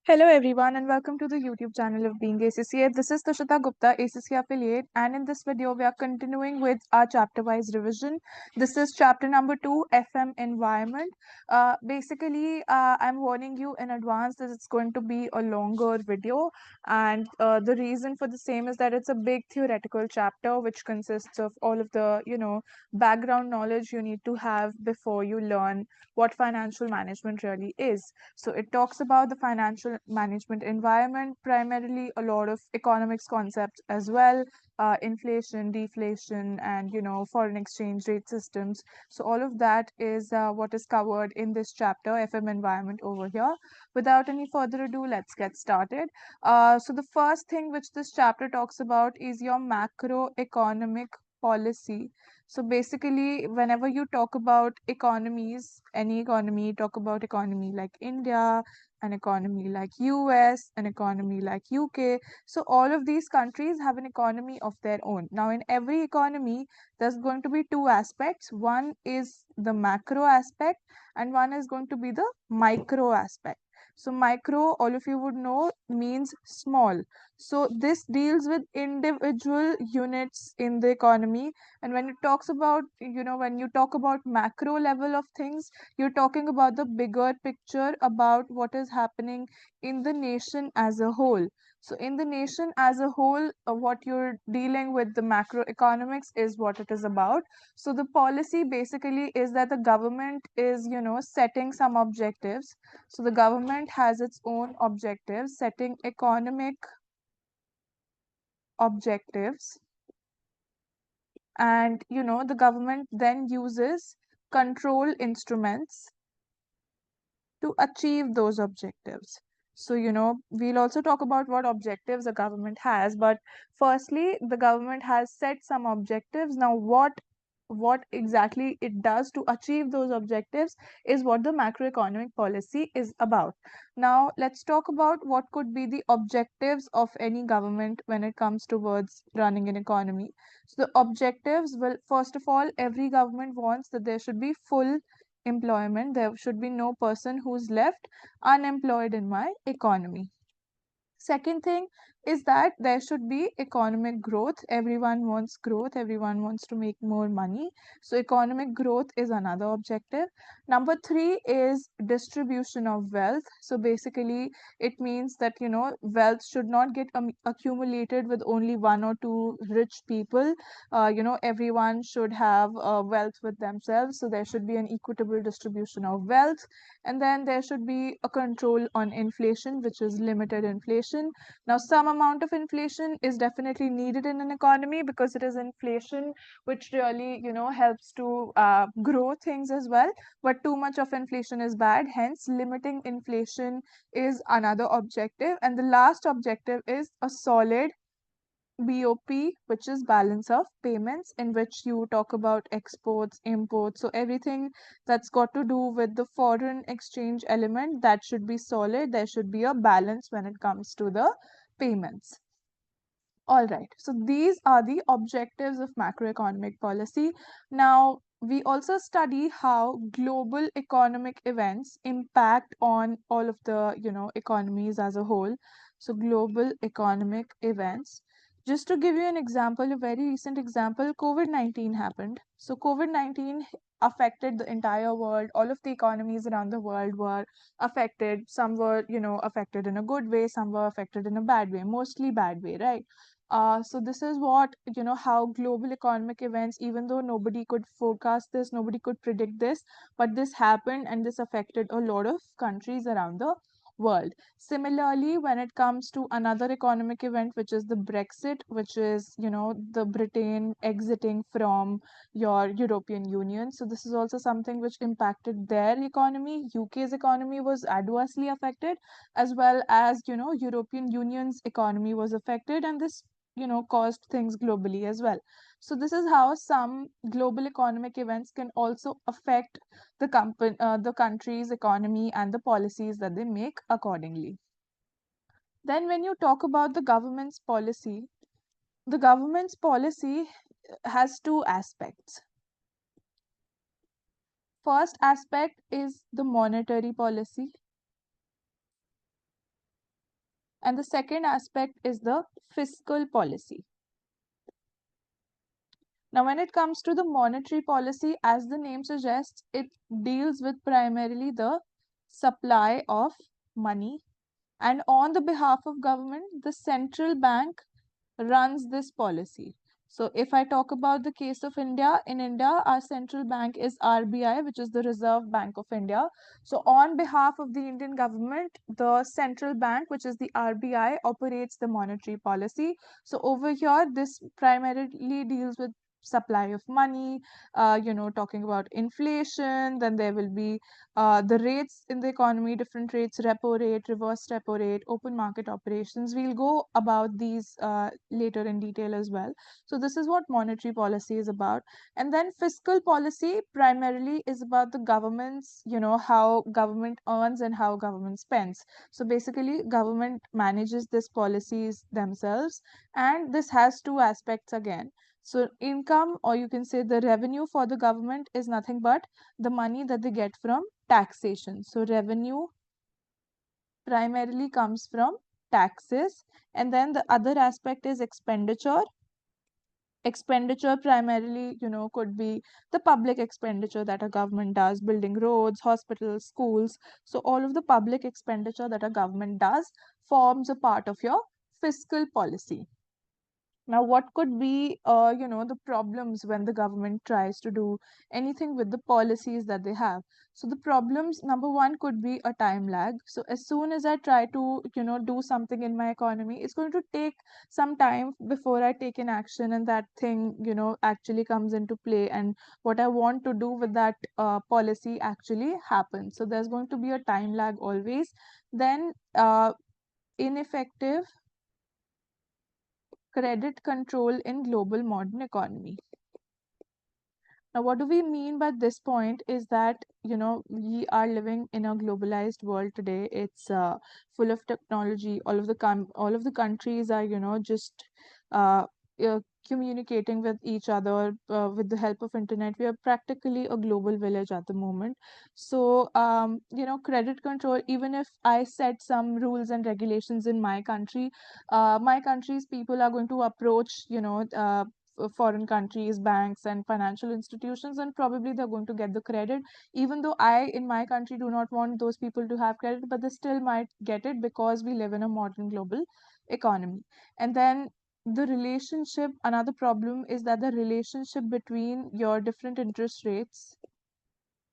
Hello everyone and welcome to the YouTube channel of BeingACCA. This is Tushita Gupta, ACCA affiliate, and in this video we are continuing with our chapter-wise revision. This is chapter number 2, FM environment. I'm warning you in advance that it's going to be a longer video, and the reason for the same is that it's a big theoretical chapter which consists of all of the background knowledge you need to have before you learn what financial management really is. So it talks about the financial management environment, primarily a lot of economics concepts as well, inflation, deflation, and foreign exchange rate systems. So all of that is what is covered in this chapter, FM environment over here. Without any further ado, let's get started. So the first thing which this chapter talks about is your macroeconomic policy. So basically, whenever you talk about economies, any economy, talk about economy like India, an economy like US, an economy like UK. So all of these countries have an economy of their own. Now, in every economy, there's going to be two aspects. One is the macro aspect, and one is going to be the micro aspect. So micro, all of you would know, means small. So this deals with individual units in the economy, and when it talks about, when you talk about macro level of things, you're talking about the bigger picture about what is happening in the nation as a whole. So in the nation as a whole, what you're dealing with, the macroeconomics, is what it is about. So the policy basically is that the government is, setting some objectives. So the government has its own objectives, setting economic objectives, and the government then uses control instruments to achieve those objectives. So, we'll also talk about what objectives the government has, but firstly, the government has set some objectives. Now, what exactly it does to achieve those objectives is what the macroeconomic policy is about. Now, let's talk about what could be the objectives of any government when it comes towards running an economy. So, the objectives, well, first of all, every government wants that there should be full employment. There should be no person who's left unemployed in my economy. Second thing is that there should be economic growth. Everyone wants growth, everyone wants to make more money. So, economic growth is another objective. Number three is distribution of wealth. So, basically, it means that wealth should not get accumulated with only one or two rich people. Everyone should have wealth with themselves. So, there should be an equitable distribution of wealth. And then there should be a control on inflation, which is limited inflation. Now, some amount of inflation is definitely needed in an economy because it is inflation which really, helps to grow things as well. But too much of inflation is bad. Hence, limiting inflation is another objective. And the last objective is a solid BOP, which is balance of payments, in which you talk about exports, imports. So everything that's got to do with the foreign exchange element, that should be solid. There should be a balance when it comes to the payments. All right. So these are the objectives of macroeconomic policy. Now, we also study how global economic events impact on all of the, economies as a whole. So global economic events. Just to give you an example, a very recent example, COVID-19 happened. So COVID-19 affected the entire world. All of the economies around the world were affected. Some were, affected in a good way, some were affected in a bad way, mostly bad way, right? So this is what, how global economic events, even though nobody could forecast this, nobody could predict this, but this happened and this affected a lot of countries around the world. Similarly, when it comes to another economic event, which is the Brexit, which is, the Britain exiting from your European Union. So this is also something which impacted their economy. UK's economy was adversely affected, as well as, European Union's economy was affected, and this caused things globally as well. So this is how some global economic events can also affect the country's economy and the policies that they make accordingly. Then when you talk about the government's policy has two aspects. First aspect is the monetary policy. And the second aspect is the fiscal policy. Now, when it comes to the monetary policy, as the name suggests, it deals with primarily the supply of money. And on the behalf of government, the central bank runs this policy. So if I talk about the case of India, in India, our central bank is RBI, which is the Reserve Bank of India. So on behalf of the Indian government, the central bank, which is the RBI, operates the monetary policy. So over here, this primarily deals with supply of money, talking about inflation. Then there will be the rates in the economy, different rates, repo rate, reverse repo rate, open market operations. We'll go about these later in detail as well. So this is what monetary policy is about. And then fiscal policy primarily is about the government's, how government earns and how government spends. So basically, government manages these policies themselves. And this has two aspects again. So income, or you can say the revenue for the government, is nothing but the money that they get from taxation. So revenue primarily comes from taxes. And then the other aspect is expenditure. Expenditure primarily, could be the public expenditure that a government does, building roads, hospitals, schools. So all of the public expenditure that a government does forms a part of your fiscal policy. Now, what could be, the problems when the government tries to do anything with the policies that they have? So the problems, number one, could be a time lag. So as soon as I try to, do something in my economy, it's going to take some time before I take an action and that thing, actually comes into play. And what I want to do with that policy actually happens. So there's going to be a time lag always. Then ineffective credit control in global modern economy. Now, what do we mean by this point is that, we are living in a globalized world today. It's full of technology. All of the countries are, just uh, uh, communicating with each other with the help of internet. We are practically a global village at the moment. So, credit control, even if I set some rules and regulations in my country's people are going to approach, foreign countries, banks, and financial institutions, and probably they're going to get the credit. Even though I, in my country, do not want those people to have credit, but they still might get it because we live in a modern global economy. And then the relationship, another problem is that the relationship between your different interest rates,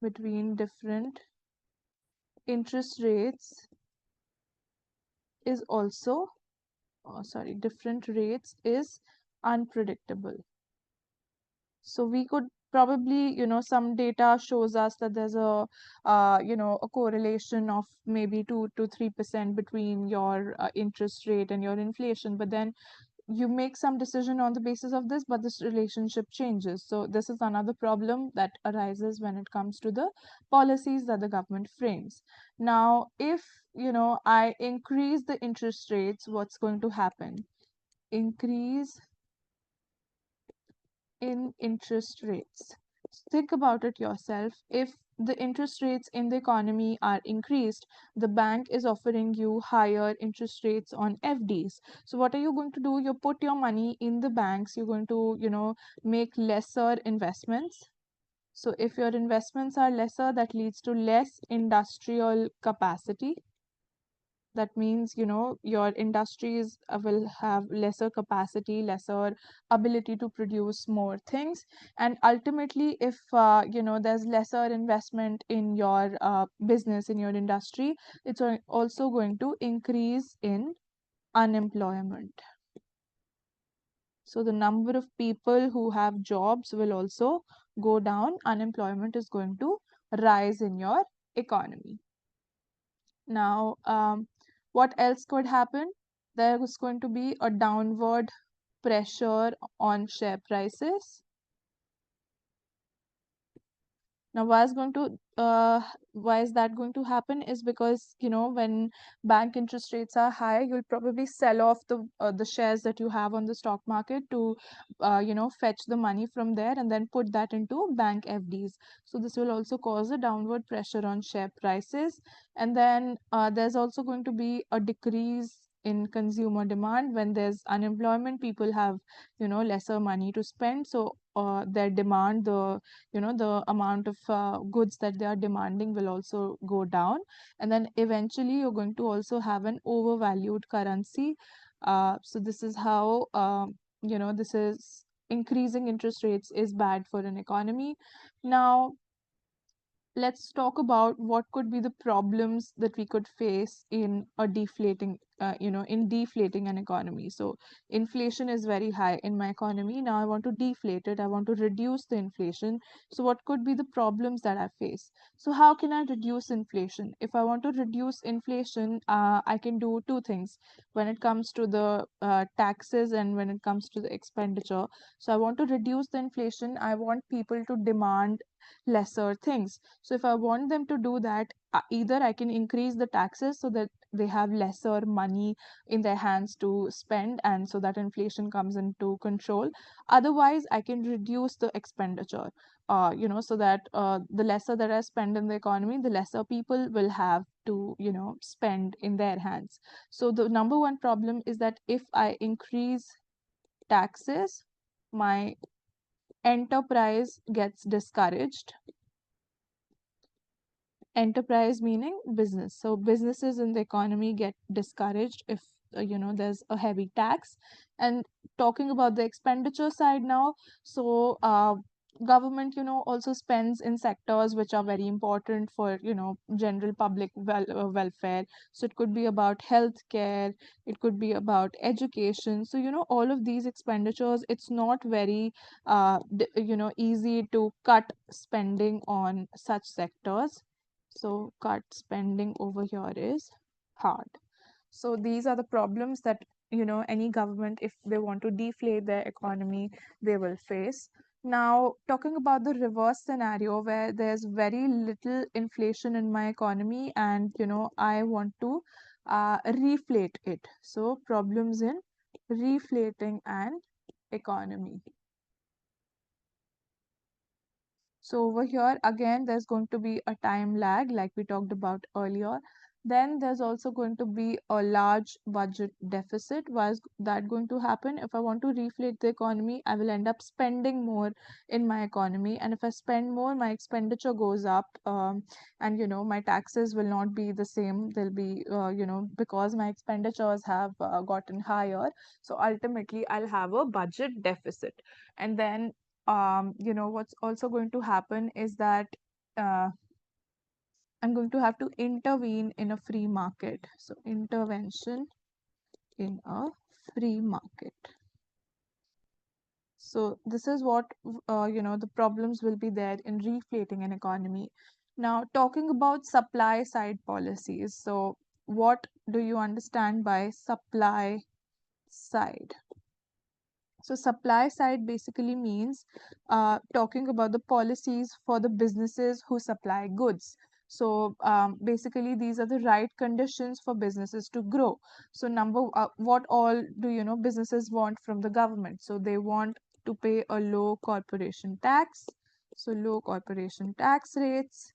between different interest rates is also, different rates is unpredictable. So we could probably, some data shows us that there's a correlation of maybe 2 to 3% between your interest rate and your inflation. But then you make some decision on the basis of this, but this relationship changes. So this is another problem that arises when it comes to the policies that the government frames. Now, if, I increase the interest rates, what's going to happen? Increase in interest rates. Think about it yourself. If the interest rates in the economy are increased, the bank is offering you higher interest rates on FDs. So what are you going to do? You put your money in the banks, you're going to, make lesser investments. So if your investments are lesser, that leads to less industrial capacity. That means, your industries will have lesser capacity, lesser ability to produce more things. And ultimately, if there's lesser investment in your business, in your industry, it's also going to increase in unemployment. So the number of people who have jobs will also go down. Unemployment is going to rise in your economy. Now, what else could happen? There is going to be a downward pressure on share prices. Now, why is that going to happen? Is because, when bank interest rates are high, you'll probably sell off the shares that you have on the stock market to, fetch the money from there and then put that into bank FDs. So this will also cause a downward pressure on share prices. And then there's also going to be a decrease in consumer demand. When there's unemployment, people have, lesser money to spend. So their demand, the amount of goods that they are demanding will also go down. And then eventually you're going to also have an overvalued currency. So this is how, this is increasing interest rates is bad for an economy. Now, let's talk about what could be the problems that we could face in a deflating in deflating an economy. So inflation is very high in my economy. Now I want to deflate it, I want to reduce the inflation. So what could be the problems that I face? So how can I reduce inflation? If I want to reduce inflation, I can do two things when it comes to the taxes and when it comes to the expenditure. So I want to reduce the inflation, I want people to demand lesser things. So if I want them to do that, either I can increase the taxes so that they have lesser money in their hands to spend, and so that inflation comes into control. Otherwise, I can reduce the expenditure, so that the lesser that I spend in the economy, the lesser people will have to, spend in their hands. So the number one problem is that if I increase taxes, my enterprise gets discouraged. Enterprise meaning business. So businesses in the economy get discouraged if there's a heavy tax. And talking about the expenditure side now, so government also spends in sectors which are very important for general public welfare. So it could be about healthcare, it could be about education. So all of these expenditures, it's not very easy to cut spending on such sectors. So cut spending over here is hard. So these are the problems that any government, if they want to deflate their economy, they will face. Now, talking about the reverse scenario where there's very little inflation in my economy and I want to reflate it. So problems in reflating an economy. So over here, again, there's going to be a time lag like we talked about earlier. Then there's also going to be a large budget deficit. Why is that going to happen? If I want to reflate the economy, I will end up spending more in my economy. And if I spend more, my expenditure goes up. And, my taxes will not be the same. They'll be, because my expenditures have gotten higher. So ultimately, I'll have a budget deficit. And then what's also going to happen is that uh, I'm going to have to intervene in a free market. So intervention in a free market. So this is what the problems will be there in reflating an economy. Now talking about supply side policies. So what do you understand by supply side? So supply side basically means talking about the policies for the businesses who supply goods. So basically, these are the right conditions for businesses to grow. So what all do businesses want from the government? So they want to pay a low corporation tax. So low corporation tax rates.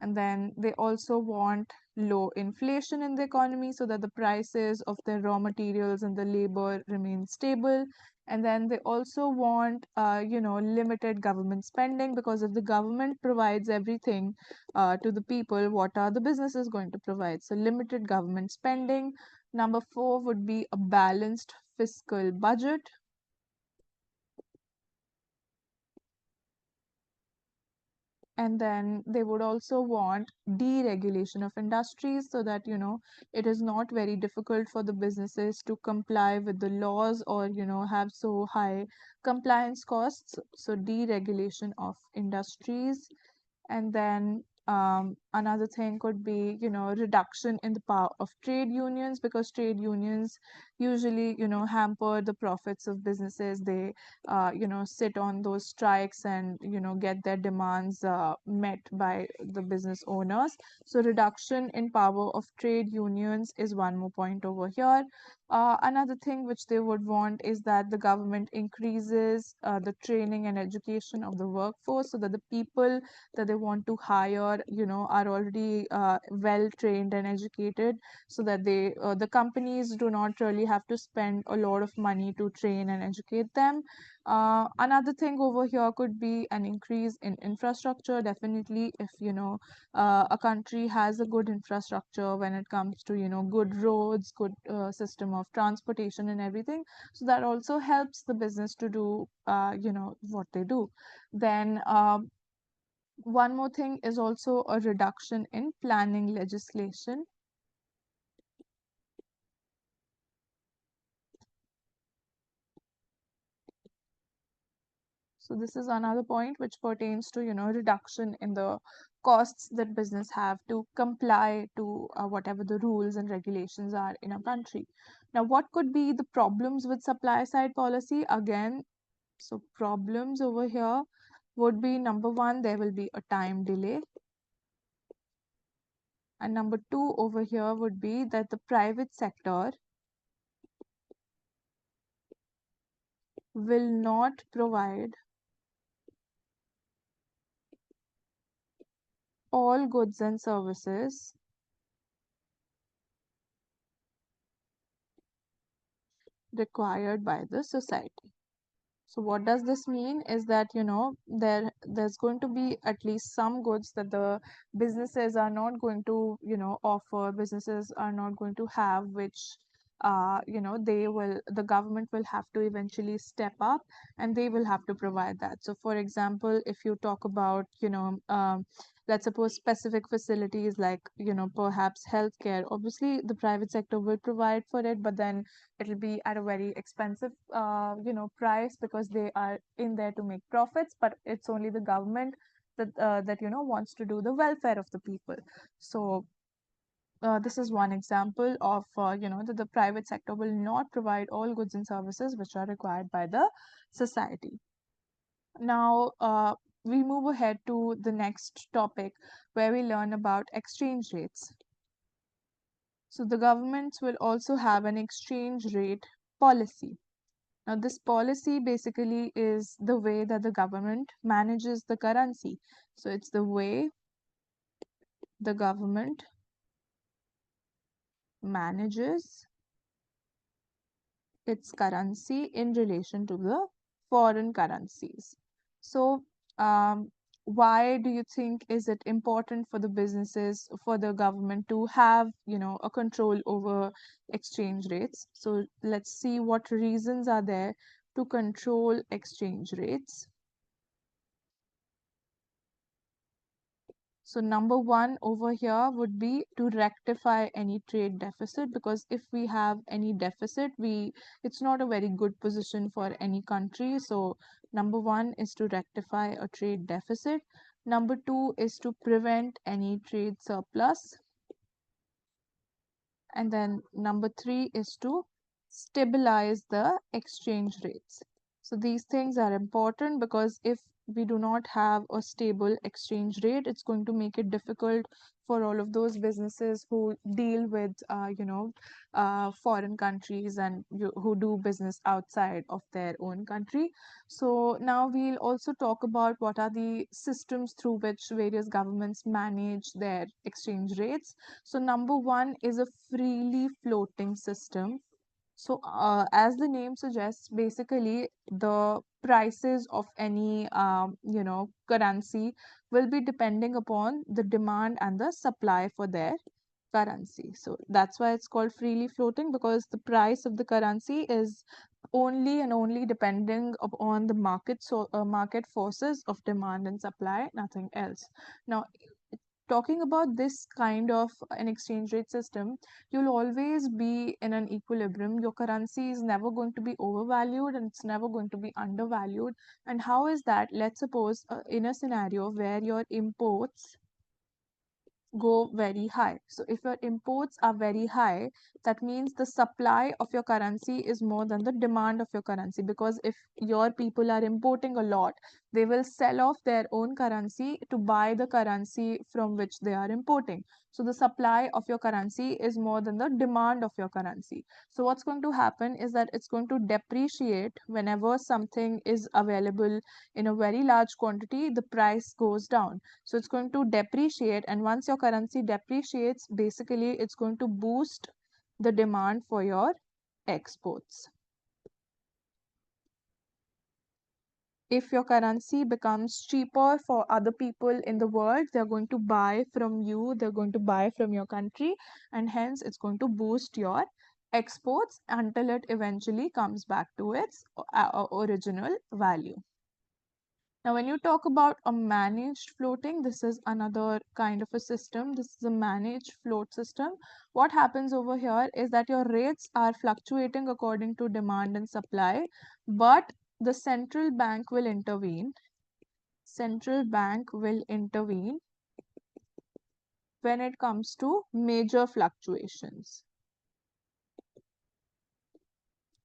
And then they also want low inflation in the economy so that the prices of the raw materials and the labor remain stable. And then they also want, limited government spending, because if the government provides everything to the people, what are the businesses going to provide? So limited government spending. Number 4 would be a balanced fiscal budget. And then they would also want deregulation of industries so that it is not very difficult for the businesses to comply with the laws or have so high compliance costs. So deregulation of industries. And then another thing could be reduction in the power of trade unions, because trade unions usually hamper the profits of businesses. They sit on those strikes and get their demands met by the business owners. So reduction in power of trade unions is one more point over here. Another thing which they would want is that the government increases the training and education of the workforce so that the people that they want to hire, are are already well trained and educated, so that the companies do not really have to spend a lot of money to train and educate them. Another thing over here could be an increase in infrastructure. Definitely, if a country has a good infrastructure when it comes to good roads, good system of transportation and everything, so that also helps the business to do what they do. Then one more thing is also a reduction in planning legislation. So this is another point which pertains to reduction in the costs that business have to comply to whatever the rules and regulations are in a country. Now, what could be the problems with supply side policy? Again, so problems over here would be, number one, there will be a time delay. And number two over here would be that the private sector will not provide all goods and services required by the society. So what does this mean is that there's going to be at least some goods that the businesses are not going to offer, businesses are not going to have, which the government will have to eventually step up, and they will have to provide that. So for example, if you talk about let's suppose specific facilities like perhaps healthcare, obviously the private sector will provide for it, but then it'll be at a very expensive price, because they are in there to make profits, but it's only the government that wants to do the welfare of the people. So this is one example of that the private sector will not provide all goods and services which are required by the society. Now we move ahead to the next topic, where we learn about exchange rates. So the governments will also have an exchange rate policy. Now, this policy basically is the way that the government manages the currency. So, it's the way the government manages its currency in relation to the foreign currencies. So, um, why do you think is it important for the businesses, for the government to have, a control over exchange rates? So, let's see what reasons are there to control exchange rates. So number one over here would be to rectify any trade deficit, because if we have any deficit, it's not a very good position for any country. So number one is to rectify a trade deficit. Number two is to prevent any trade surplus. And then number three is to stabilize the exchange rates. So these things are important, because if we do not have a stable exchange rate, it's going to make it difficult for all of those businesses who deal with, foreign countries, and who do business outside of their own country. So now we'll also talk about what are the systems through which various governments manage their exchange rates. So number one is a freely floating system. So, as the name suggests, basically the prices of any currency will be depending upon the demand and the supply for their currency. So that's why it's called freely floating, because the price of the currency is only and only depending upon the market forces of demand and supply, nothing else. Now, talking about this kind of an exchange rate system, you'll always be in an equilibrium. Your currency is never going to be overvalued, and it's never going to be undervalued. And how is that? Let's suppose in a scenario where your imports go very high. So if your imports are very high, that means the supply of your currency is more than the demand of your currency, because if your people are importing a lot, they will sell off their own currency to buy the currency from which they are importing. So the supply of your currency is more than the demand of your currency. So what's going to happen is that it's going to depreciate whenever something is available in a very large quantity, the price goes down. So it's going to depreciate, and once your currency depreciates, basically it's going to boost the demand for your exports. If your currency becomes cheaper for other people in the world, they're going to buy from you, they're going to buy from your country, and hence it's going to boost your exports until it eventually comes back to its original value. Now, when you talk about a managed floating, this is another kind of a system. This is a managed float system. What happens over here is that your rates are fluctuating according to demand and supply, but the central bank will intervene. Central bank will intervene when it comes to major fluctuations.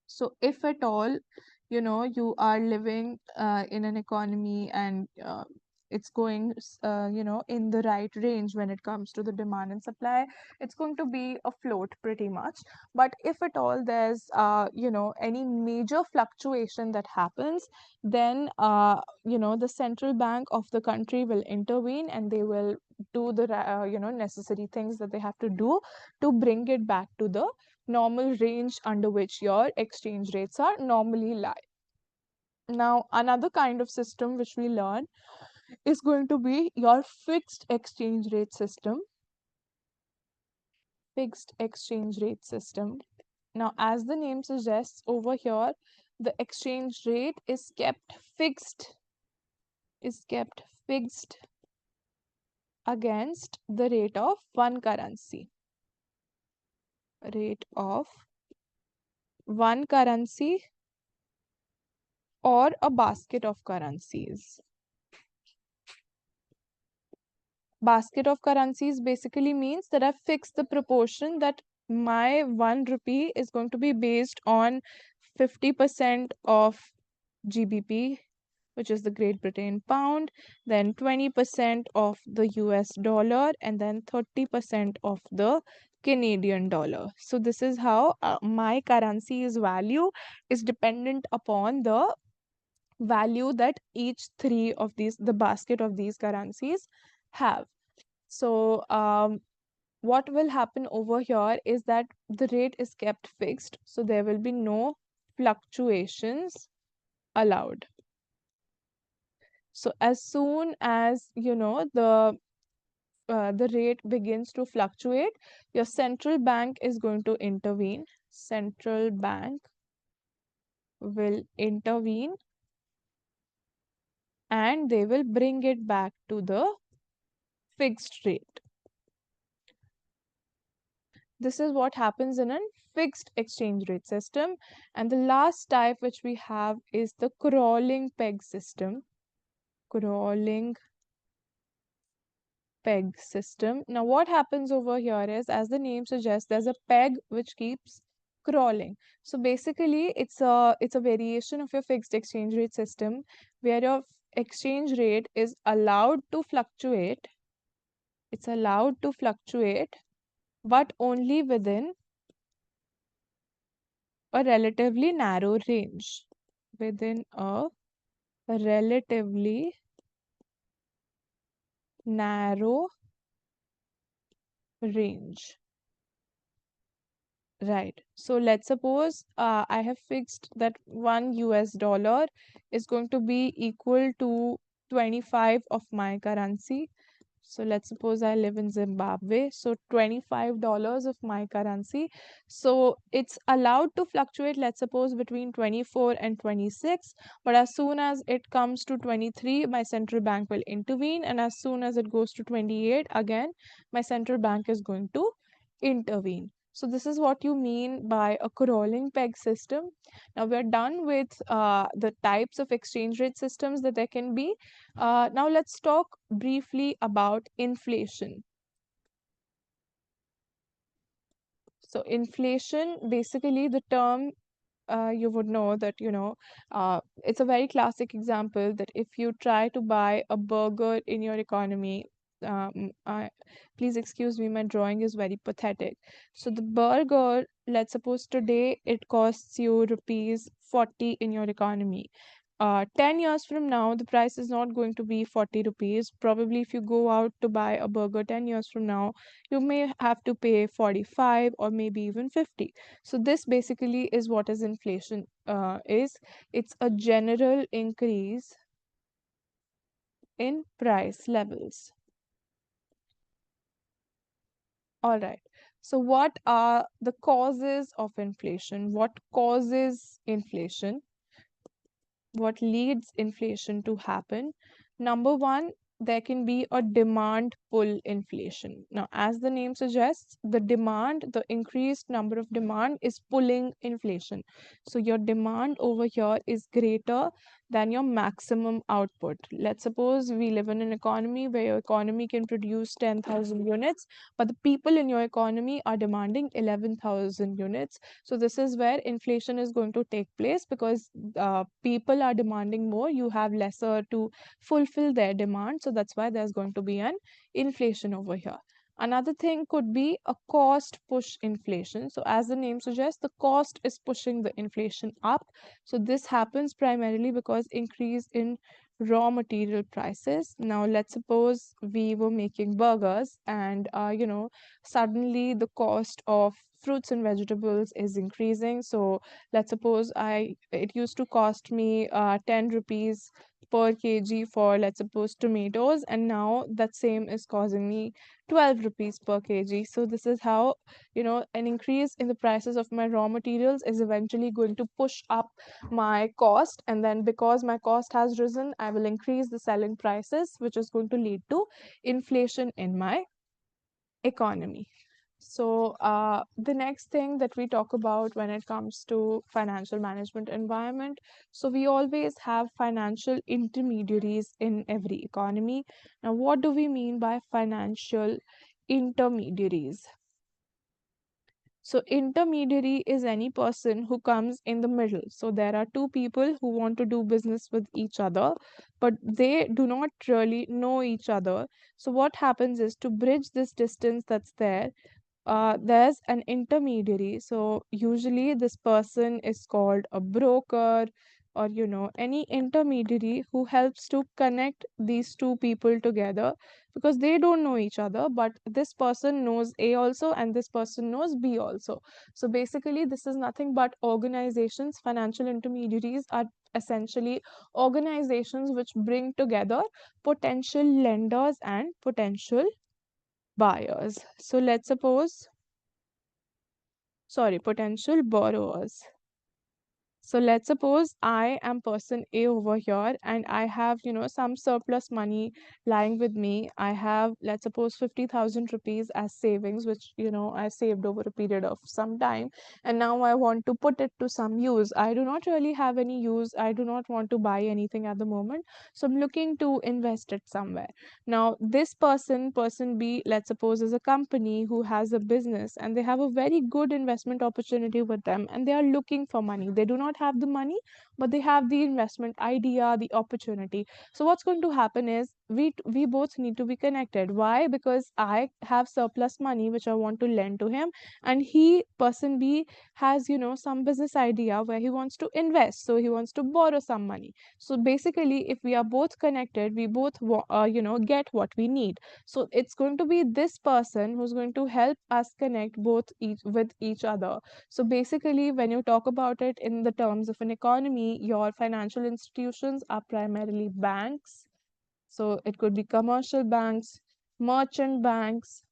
So if at all, you are living in an economy and it's going, in the right range when it comes to the demand and supply, it's going to be afloat pretty much. But if at all there's, any major fluctuation that happens, then, the central bank of the country will intervene and they will do the, necessary things that they have to do to bring it back to the normal range under which your exchange rates are normally lie. Now, another kind of system which we learn is going to be your fixed exchange rate system. Fixed exchange rate system. Now, as the name suggests over here, the exchange rate is kept fixed, against the rate of one currency. Rate of one currency or a basket of currencies. Basket of currencies basically means that I've fixed the proportion that my 1 rupee is going to be based on 50% of GBP, which is the Great Britain pound, then 20% of the US dollar, and then 30% of the Canadian dollar. So this is how my currency's value is dependent upon the value that each three of these, the basket of these currencies have. So what will happen over here is that the rate is kept fixed, so there will be no fluctuations allowed. So as soon as the rate begins to fluctuate, your central bank is going to intervene. Central bank will intervene and they will bring it back to the fixed rate. This is what happens in a fixed exchange rate system. And the last type which we have is the crawling peg system. Crawling peg system. Now what happens over here is, as the name suggests, there's a peg which keeps crawling. So basically it's a variation of your fixed exchange rate system where your exchange rate is allowed to fluctuate. It's allowed to fluctuate, but only within a relatively narrow range. Within a relatively narrow range. Right. So let's suppose I have fixed that one US dollar is going to be equal to 25 of my currency. So let's suppose I live in Zimbabwe. So $25 of my currency. So it's allowed to fluctuate, let's suppose, between 24 and 26. But as soon as it comes to 23, my central bank will intervene. And as soon as it goes to 28, again, my central bank is going to intervene. So this is what you mean by a crawling peg system. Now we're done with the types of exchange rate systems that there can be. Now let's talk briefly about inflation. So inflation, basically the term, you would know that, it's a very classic example that if you try to buy a burger in your economy, Please excuse me, my drawing is very pathetic. So the burger, let's suppose today it costs you rupees 40 in your economy. 10 years from now, the price is not going to be 40 rupees. Probably, if you go out to buy a burger 10 years from now, you may have to pay 45 or maybe even 50. So, this basically is what is inflation is. It's a general increase in price levels. All right. So, what are the causes of inflation? What causes inflation? What leads inflation to happen? Number one, there can be a demand pull inflation. Now, as the name suggests, the demand, the increased number of demand is pulling inflation. So, your demand over here is greater than your maximum output. Let's suppose we live in an economy where your economy can produce 10,000 units, but the people in your economy are demanding 11,000 units. So, this is where inflation is going to take place because people are demanding more, you have lesser to fulfill their demand. So that's why there's going to be an inflation over here. Another thing could be a cost push inflation. So, as the name suggests, the cost is pushing the inflation up. So, this happens primarily because increase in raw material prices. Now, let's suppose we were making burgers and, suddenly the cost of fruits and vegetables is increasing. So, let's suppose it used to cost me 10 rupees per kg for, let's suppose, tomatoes, and now that same is causing me 12 rupees per kg. So this is how, an increase in the prices of my raw materials is eventually going to push up my cost, and then because my cost has risen, I will increase the selling prices, which is going to lead to inflation in my economy. So, the next thing that we talk about when it comes to financial management environment, so we always have financial intermediaries in every economy. Now, what do we mean by financial intermediaries? So, intermediary is any person who comes in the middle. So, there are two people who want to do business with each other, but they do not really know each other. So, what happens is to bridge this distance that's there, there's an intermediary. So usually this person is called a broker, or any intermediary who helps to connect these two people together, because they don't know each other, but this person knows A also and this person knows B also. So basically this is nothing but organizations. Financial intermediaries are essentially organizations which bring together potential lenders and potential buyers. So let's suppose, sorry, potential borrowers. So let's suppose I am person A over here and I have, some surplus money lying with me. I have, let's suppose, 50,000 rupees as savings, which, I saved over a period of some time. And now I want to put it to some use. I do not really have any use. I do not want to buy anything at the moment. So I'm looking to invest it somewhere. Now, this person B, let's suppose, is a company who has a business and they have a very good investment opportunity with them and they are looking for money. They do not have the money, but they have the investment idea, the opportunity. So what's going to happen is we both need to be connected. Why? Because I have surplus money which I want to lend to him, and person B has, some business idea where he wants to invest. So he wants to borrow some money. So basically, if we are both connected, we both get what we need. So it's going to be this person who's going to help us connect with each other. So basically, when you talk about it in the terms of an economy, your financial institutions are primarily banks. So it could be commercial banks, merchant banks,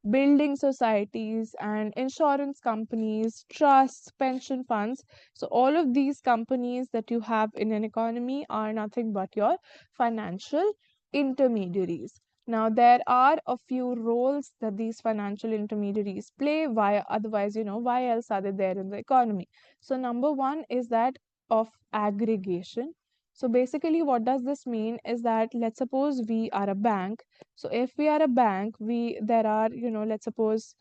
building societies, and insurance companies, trusts, pension funds. So all of these companies that you have in an economy are nothing but your financial intermediaries. Now, there are a few roles that these financial intermediaries play. Why, otherwise, why else are they there in the economy? So, number one is that of aggregation. So, basically, what does this mean is that, let's suppose we are a bank. So if we are a bank, there are, let's suppose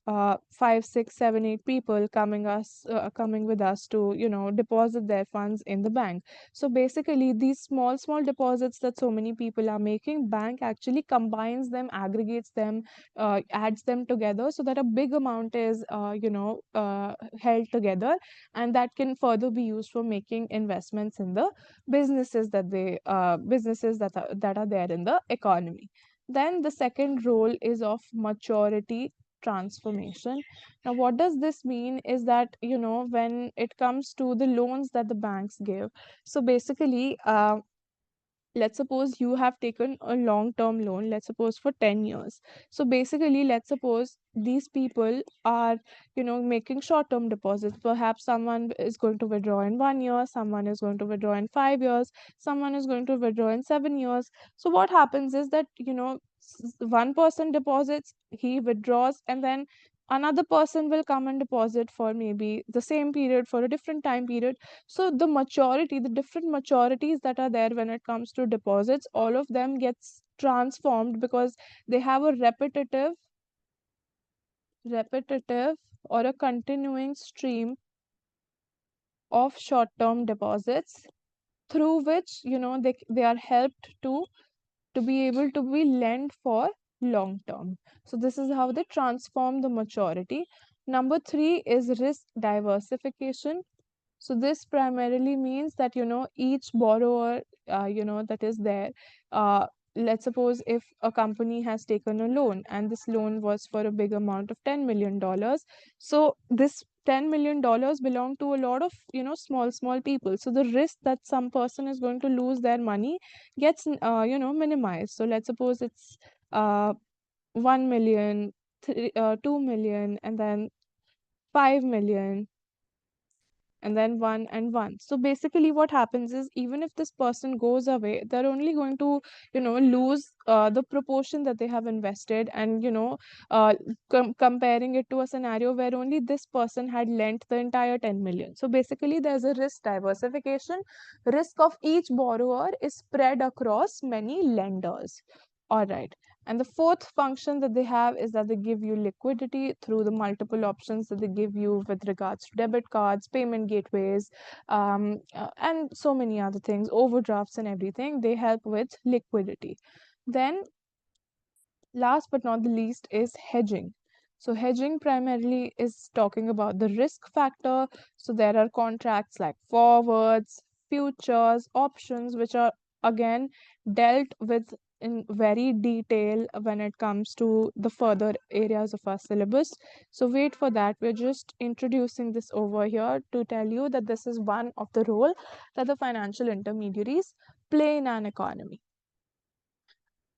five, six, seven, eight people coming with us to deposit their funds in the bank. So basically, these small deposits that so many people are making, bank actually combines them, aggregates them, adds them together so that a big amount is held together, and that can further be used for making investments in the businesses that are there in the economy. Then the second role is of maturity transformation. Now, what does this mean is that, when it comes to the loans that the banks give, so basically, let's suppose you have taken a long term loan, let's suppose for 10 years. So basically, let's suppose these people are making short term deposits. Perhaps someone is going to withdraw in 1 year, someone is going to withdraw in 5 years, someone is going to withdraw in 7 years. So what happens is that one person deposits, he withdraws, and then another person will come and deposit for maybe the same period for a different time period. So the maturity, the different maturities that are there when it comes to deposits, all of them gets transformed because they have a repetitive or a continuing stream of short term deposits, through which they are helped to be able to be lent for long term. So this is how they transform the maturity. Number 3 is risk diversification. So this primarily means that each borrower that is there, uh, let's suppose if a company has taken a loan and this loan was for a big amount of $10 million. So this $10 million belong to a lot of small people. So the risk that some person is going to lose their money gets minimized. So let's suppose it's 1 million, 2 million, and then 5 million, and then one and one. So basically, what happens is, even if this person goes away, they're only going to, lose the proportion that they have invested, and comparing it to a scenario where only this person had lent the entire 10 million. So basically, there's a risk diversification. Risk of each borrower is spread across many lenders. All right. And the fourth function that they have is that they give you liquidity through the multiple options that they give you with regards to debit cards, payment gateways, and so many other things, overdrafts and everything. They help with liquidity. Then, last but not the least, is hedging. So, hedging primarily is talking about the risk factor. So, there are contracts like forwards, futures, options, which are again dealt with in very detail when it comes to the further areas of our syllabus. So, wait for that. We're just introducing this over here to tell you that this is one of the role that the financial intermediaries play in an economy.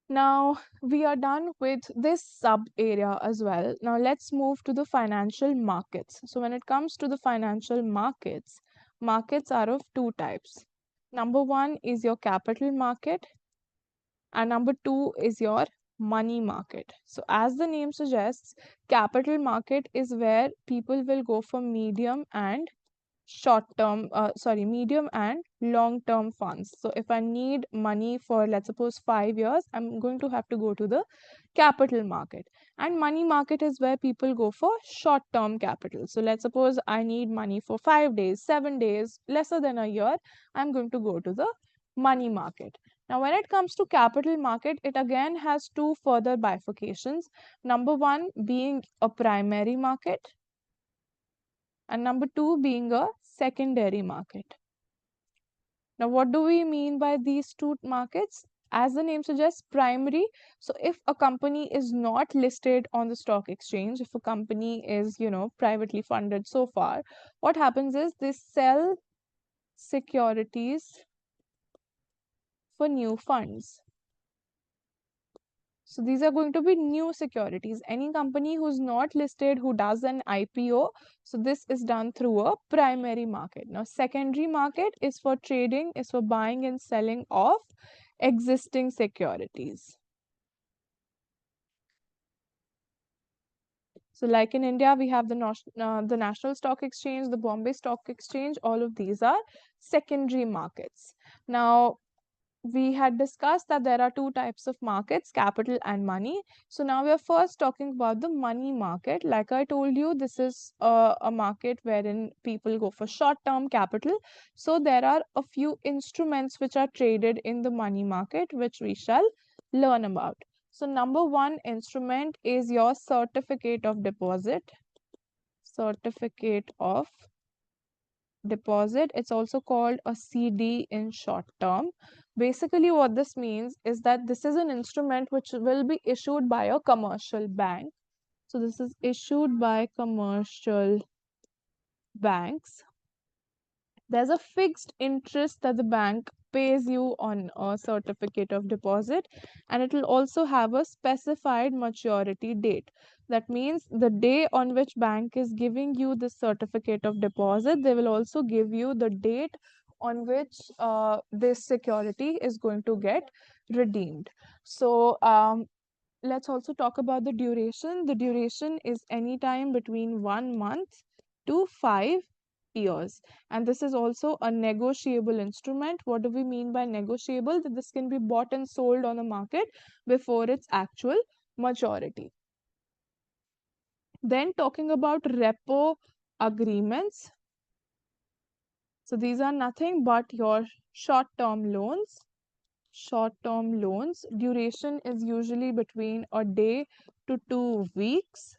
Now, we are done with this sub area as well. Now, let's move to the financial markets. So, when it comes to the financial markets, markets are of two types. Number one is your capital market, and number two is your money market. So, as the name suggests, capital market is where people will go for medium and long term funds. So if I need money for, let's suppose, 5 years, I'm going to have to go to the capital market. And money market is where people go for short term capital. So let's suppose I need money for 5 days, 7 days, lesser than a year, I'm going to go to the money market. Now, when it comes to capital market, it again has two further bifurcations. Number one being a primary market, and number two being a secondary market. Now, what do we mean by these two markets? As the name suggests, primary. So, if a company is not listed on the stock exchange, if a company is, privately funded so far, what happens is they sell securities for new funds. So these are going to be new securities. Any company who's not listed, who does an IPO, so this is done through a primary market. Now, secondary market is for trading, is for buying and selling of existing securities. So like in India, we have the National Stock Exchange, the Bombay Stock Exchange, all of these are secondary markets. Now, we had discussed that there are two types of markets, capital and money. So now we are first talking about the money market. Like I told you, this is a market wherein people go for short-term capital. So there are a few instruments which are traded in the money market, which we shall learn about. So number one instrument is your certificate of deposit. Certificate of deposit. It's also called a CD in short term. Basically, what this means is that this is an instrument which will be issued by a commercial bank. So, this is issued by commercial banks. There's a fixed interest that the bank pays you on a certificate of deposit, and it will also have a specified maturity date. That means the day on which bank is giving you the certificate of deposit, they will also give you the date on which this security is going to get redeemed. So let's also talk about the duration. The duration is any time between 1 month to 5 years. And this is also a negotiable instrument. What do we mean by negotiable? That this can be bought and sold on the market before its actual maturity. Then talking about repo agreements. So these are nothing but your short-term loans. Short-term loans. Duration is usually between a day to 2 weeks.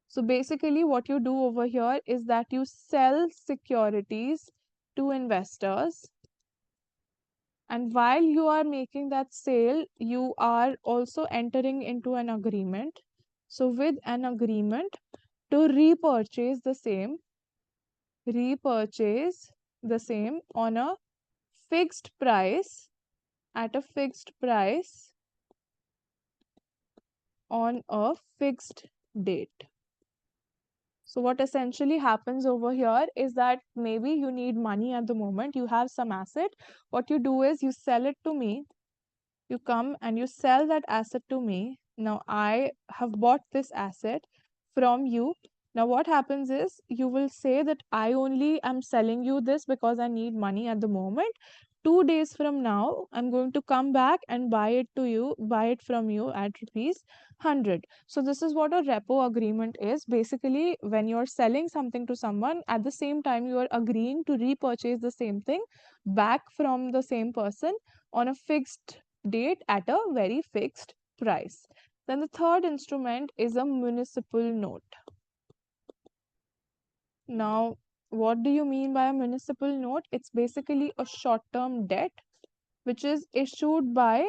So basically what you do over here is that you sell securities to investors, and while you are making that sale, you are also entering into an agreement. So with an agreement to repurchase the same on a fixed price, at a fixed price on a fixed date. So what essentially happens over here is that maybe you need money at the moment, you have some asset. What you do is you sell it to me. You come and you sell that asset to me. Now I have bought this asset from you. Now what happens is you will say that I only am selling you this because I need money at the moment. 2 days from now, I'm going to come back and buy it from you at rupees 100. So this is what a repo agreement is. Basically, when you're selling something to someone, at the same time you are agreeing to repurchase the same thing back from the same person on a fixed date at a very fixed price. Then the third instrument is a municipal note. Now, what do you mean by a municipal note? It's basically a short-term debt which is issued by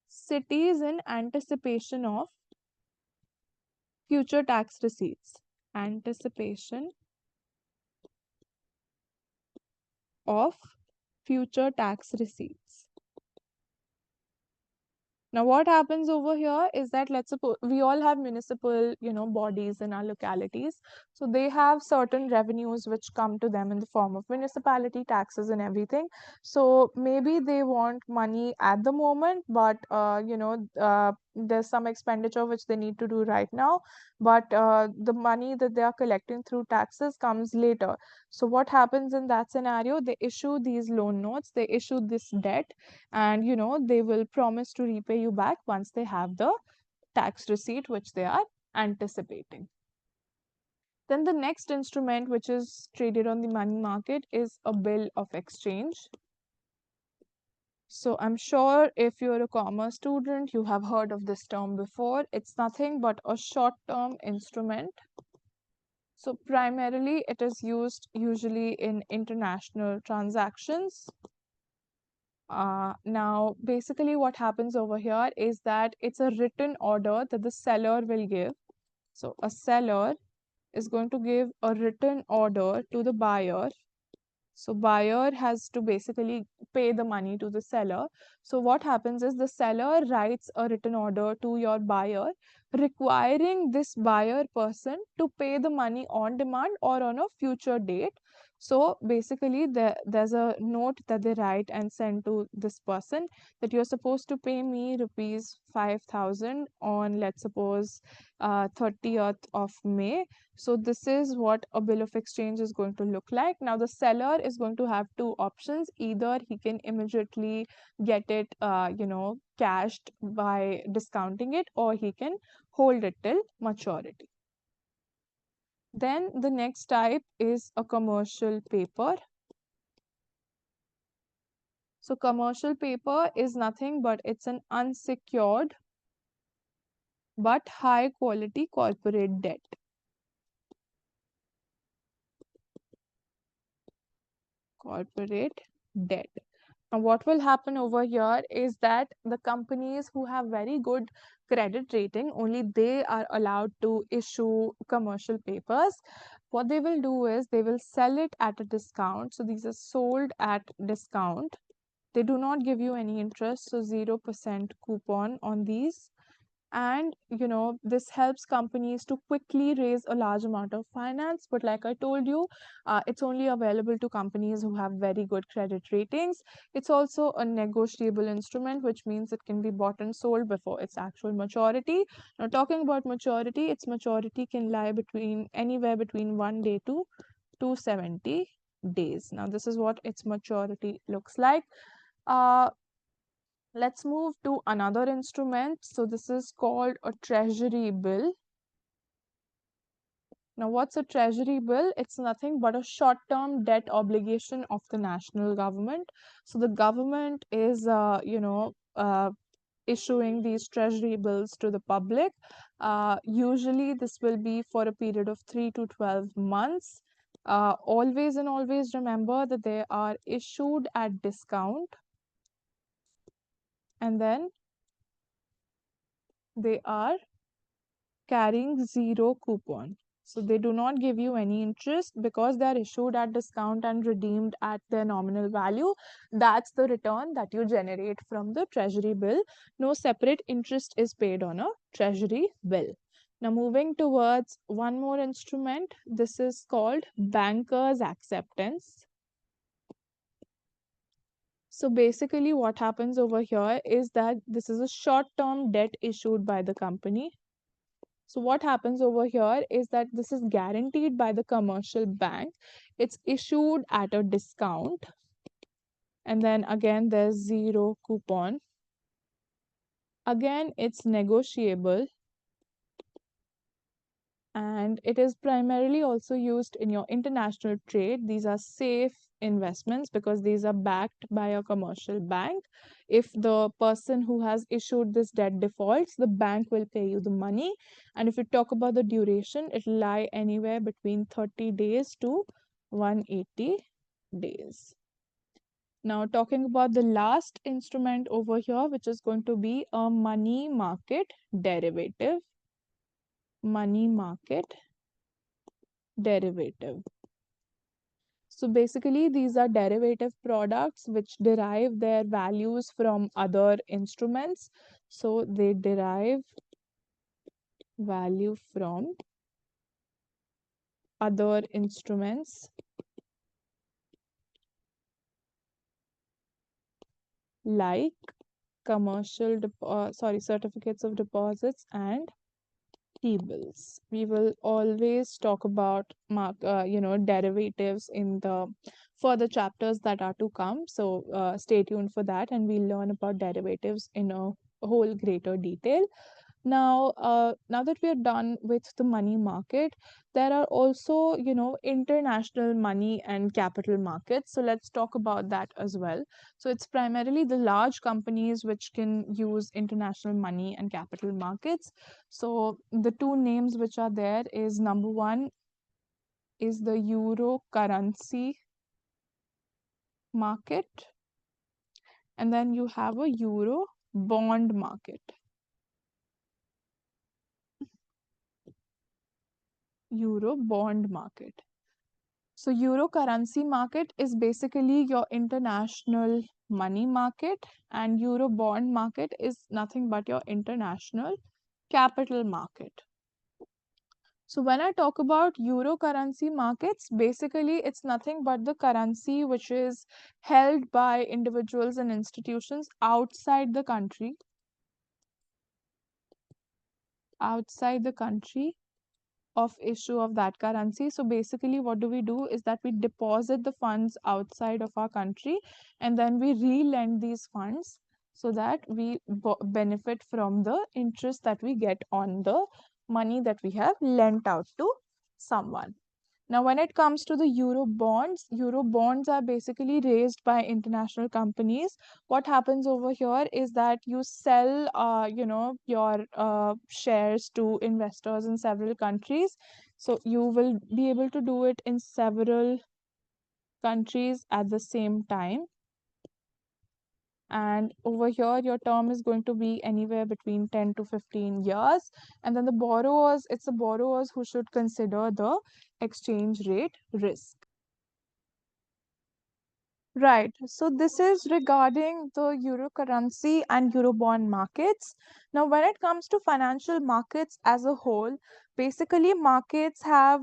cities in anticipation of future tax receipts. Anticipation of future tax receipts. Now, what happens over here is that let's suppose we all have municipal, bodies in our localities. So they have certain revenues which come to them in the form of municipality taxes and everything. So maybe they want money at the moment, but there's some expenditure which they need to do right now. But the money that they are collecting through taxes comes later. So what happens in that scenario? They issue these loan notes, they issue this debt, and they will promise to repay you back once they have the tax receipt which they are anticipating. Then the next instrument which is traded on the money market is a bill of exchange. So I'm sure if you're a commerce student, you have heard of this term before. It's nothing but a short-term instrument. So primarily it is used usually in international transactions. Now, basically what happens over here is that it's a written order that the seller will give. So a seller is going to give a written order to the buyer. So buyer has to basically pay the money to the seller. So what happens is the seller writes a written order to your buyer requiring this buyer person to pay the money on demand or on a future date. So basically, there's a note that they write and send to this person that you're supposed to pay me rupees 5,000 on, let's suppose, 30th of May. So this is what a bill of exchange is going to look like. Now the seller is going to have two options. Either he can immediately get it, cashed by discounting it, or he can hold it till maturity. Then the next type is a commercial paper. So commercial paper is nothing but it's an unsecured but high quality corporate debt. Corporate debt. Now, what will happen over here is that the companies who have very good credit rating, only they are allowed to issue commercial papers. What they will do is they will sell it at a discount. So these are sold at discount. They do not give you any interest, so 0% coupon on these. And this helps companies to quickly raise a large amount of finance. But like I told you, it's only available to companies who have very good credit ratings. It's also a negotiable instrument, which means it can be bought and sold before its actual maturity. Now, talking about maturity, its maturity can lie between anywhere between 1 day to 270 days. Now, this is what its maturity looks like. uh, Let's move to another instrument. So this is called a treasury bill. Now, what's a treasury bill? It's nothing but a short-term debt obligation of the national government. So the government is, issuing these treasury bills to the public. Usually, this will be for a period of 3 to 12 months. Always and always remember that they are issued at discount, and then they are carrying zero coupon. So they do not give you any interest because they are issued at discount and redeemed at their nominal value. That's the return that you generate from the treasury bill. No separate interest is paid on a treasury bill. Now moving towards one more instrument, this is called banker's acceptance. So basically what happens over here is that this is a short-term debt issued by the company. So what happens over here is that this is guaranteed by the commercial bank. It's issued at a discount. And then again, there's zero coupon. Again, it's negotiable. And it is primarily also used in your international trade. These are safe investments because these are backed by a commercial bank. If the person who has issued this debt defaults, the bank will pay you the money. And if you talk about the duration, it will lie anywhere between 30 days to 180 days. Now, talking about the last instrument over here, which is going to be a money market derivative. Money market derivative. So basically, these are derivative products which derive their values from other instruments. So they derive value from other instruments like certificates of deposits and T-bills. We will always talk about derivatives in the further chapters that are to come. So stay tuned for that, and we'll learn about derivatives in a whole greater detail. Now that we are done with the money market, there are also, international money and capital markets. So let's talk about that as well. So it's primarily the large companies which can use international money and capital markets. So the two names which are there is, number one is the euro currency market, and then you have a euro bond market. Euro bond market. So euro currency market is basically your international money market, and euro bond market is nothing but your international capital market. So when I talk about euro currency markets, basically it's nothing but the currency which is held by individuals and institutions outside the country of issue of that currency. So basically what do we do is that we deposit the funds outside of our country and then we re-lend these funds so that we benefit from the interest that we get on the money that we have lent out to someone. Now, when it comes to the euro bonds are basically raised by international companies. What happens over here is that you sell, your shares to investors in several countries. So you will be able to do it in several countries at the same time. And over here, your term is going to be anywhere between 10 to 15 years. And then it's the borrowers who should consider the exchange rate risk. Right. So this is regarding the euro currency and eurobond markets. Now, when it comes to financial markets as a whole, basically markets have,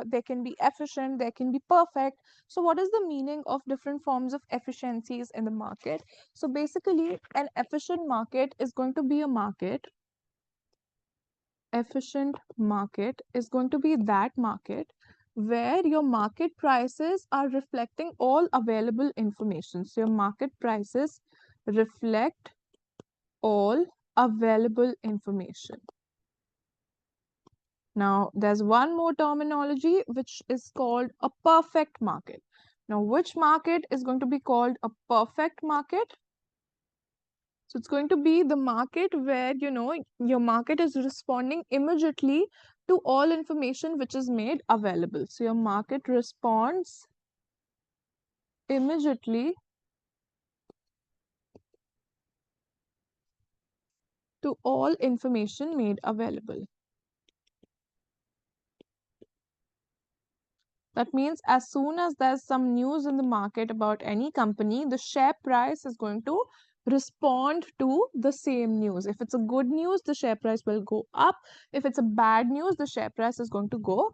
they can be efficient, they can be perfect. So what is the meaning of different forms of efficiencies in the market? So basically, an efficient market is going to be a market. Efficient market is going to be that market where your market prices are reflecting all available information. So your market prices reflect all available information. Now, there's one more terminology which is called a perfect market. Now, which market is going to be called a perfect market? So it's going to be the market where, your market is responding immediately to all information which is made available. So your market responds immediately to all information made available. That means as soon as there's some news in the market about any company, the share price is going to respond to the same news. If it's a good news, the share price will go up. If it's a bad news, the share price is going to go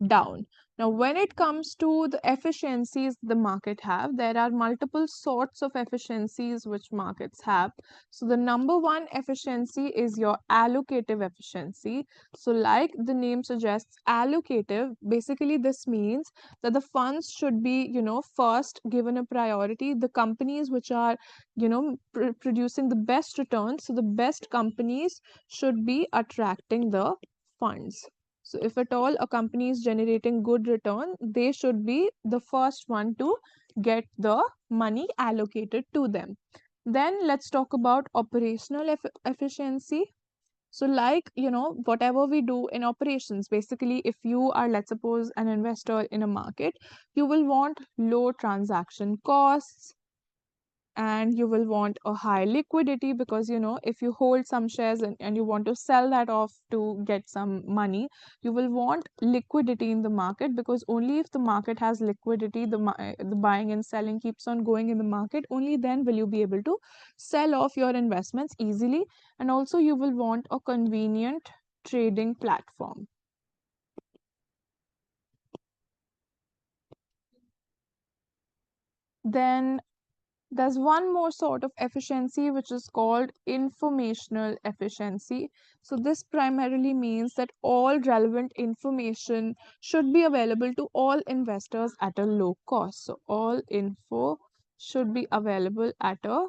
down. Now, when it comes to the efficiencies the market have, there are multiple sorts of efficiencies which markets have. So the number one efficiency is your allocative efficiency. So like the name suggests, allocative, basically this means that the funds should be, first given a priority. The companies which are, producing the best returns, so the best companies should be attracting the funds. So if at all a company is generating good return, they should be the first one to get the money allocated to them. Then let's talk about operational efficiency. So like, whatever we do in operations, basically, if you are, let's suppose, an investor in a market, you will want low transaction costs, and you will want a high liquidity because if you hold some shares and you want to sell that off to get some money, you will want liquidity in the market, because only if the market has liquidity, the buying and selling keeps on going in the market, only then will you be able to sell off your investments easily. And also you will want a convenient trading platform. Then there's one more sort of efficiency which is called informational efficiency. So this primarily means that all relevant information should be available to all investors at a low cost. So all info should be available at a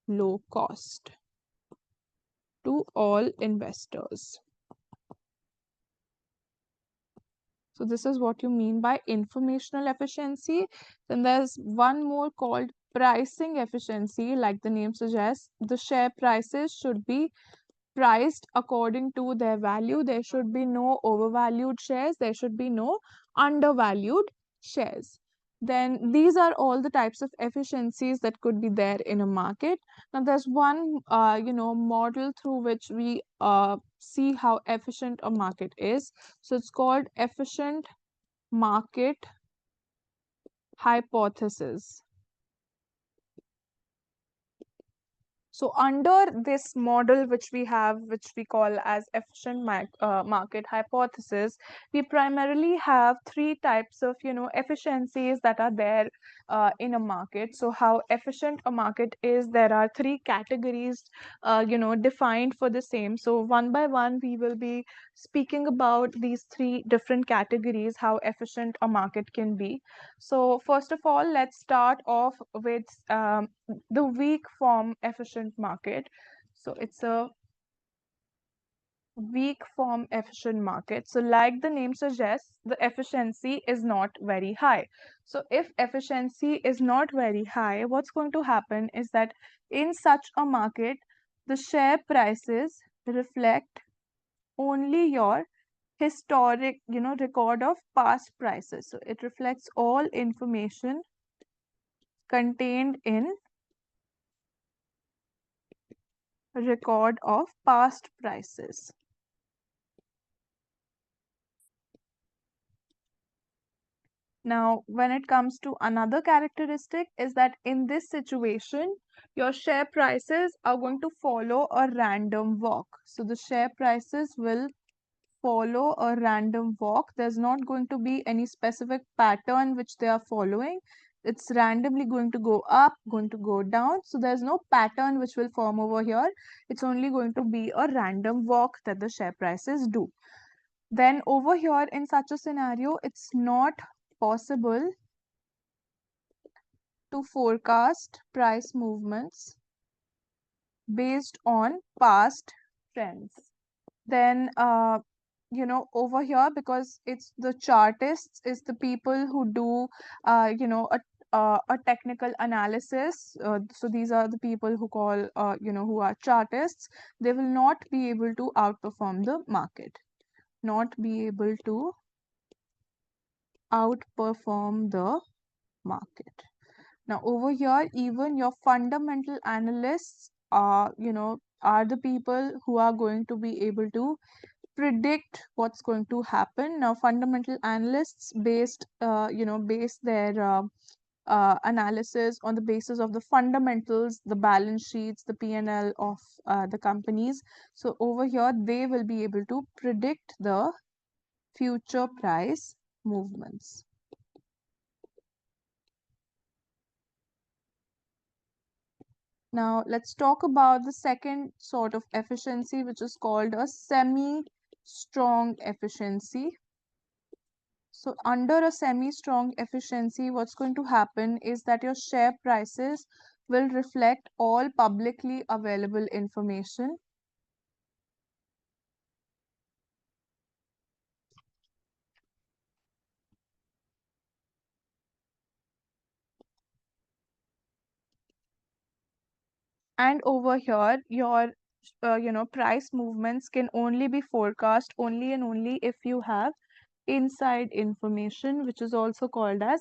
low cost to all investors. So this is what you mean by informational efficiency. Then there's one more called pricing efficiency. Like the name suggests, the share prices should be priced according to their value. There should be no overvalued shares. There should be no undervalued shares. Then these are all the types of efficiencies that could be there in a market. Now there's one, model through which we see how efficient a market is. So it's called efficient market hypothesis. So under this model which we have, which we call as efficient market hypothesis, we primarily have three types of, efficiencies that are there in a market. So how efficient a market is, there are three categories, defined for the same. So one by one, we will be speaking about these three different categories, how efficient a market can be. So first of all, let's start off with the weak form efficient market. So it's a weak form efficient market. So like the name suggests, the efficiency is not very high. So if efficiency is not very high, what's going to happen is that in such a market, the share prices reflect only your historic, record of past prices. So it reflects all information contained in record of past prices. Now, when it comes to another characteristic is that in this situation, your share prices are going to follow a random walk. So the share prices will follow a random walk. There's not going to be any specific pattern which they are following. It's randomly going to go up, going to go down. So there's no pattern which will form over here. It's only going to be a random walk that the share prices do. Then over here in such a scenario, it's not possible to forecast price movements based on past trends. Then over here, because it's the chartists is the people who do a technical analysis. So these are the people who call who are chartists. They will not be able to outperform the market, not be able to outperform the market. Now over here, even your fundamental analysts are the people who are going to be able to predict what's going to happen. Now fundamental analysts base their analysis on the basis of the fundamentals, the balance sheets, the P&L of the companies. So over here, they will be able to predict the future price movements. Now let's talk about the second sort of efficiency, which is called a semi-strong efficiency. So under a semi-strong efficiency, what's going to happen is that your share prices will reflect all publicly available information. And over here, your price movements can only be forecast only and only if you have inside information, which is also called as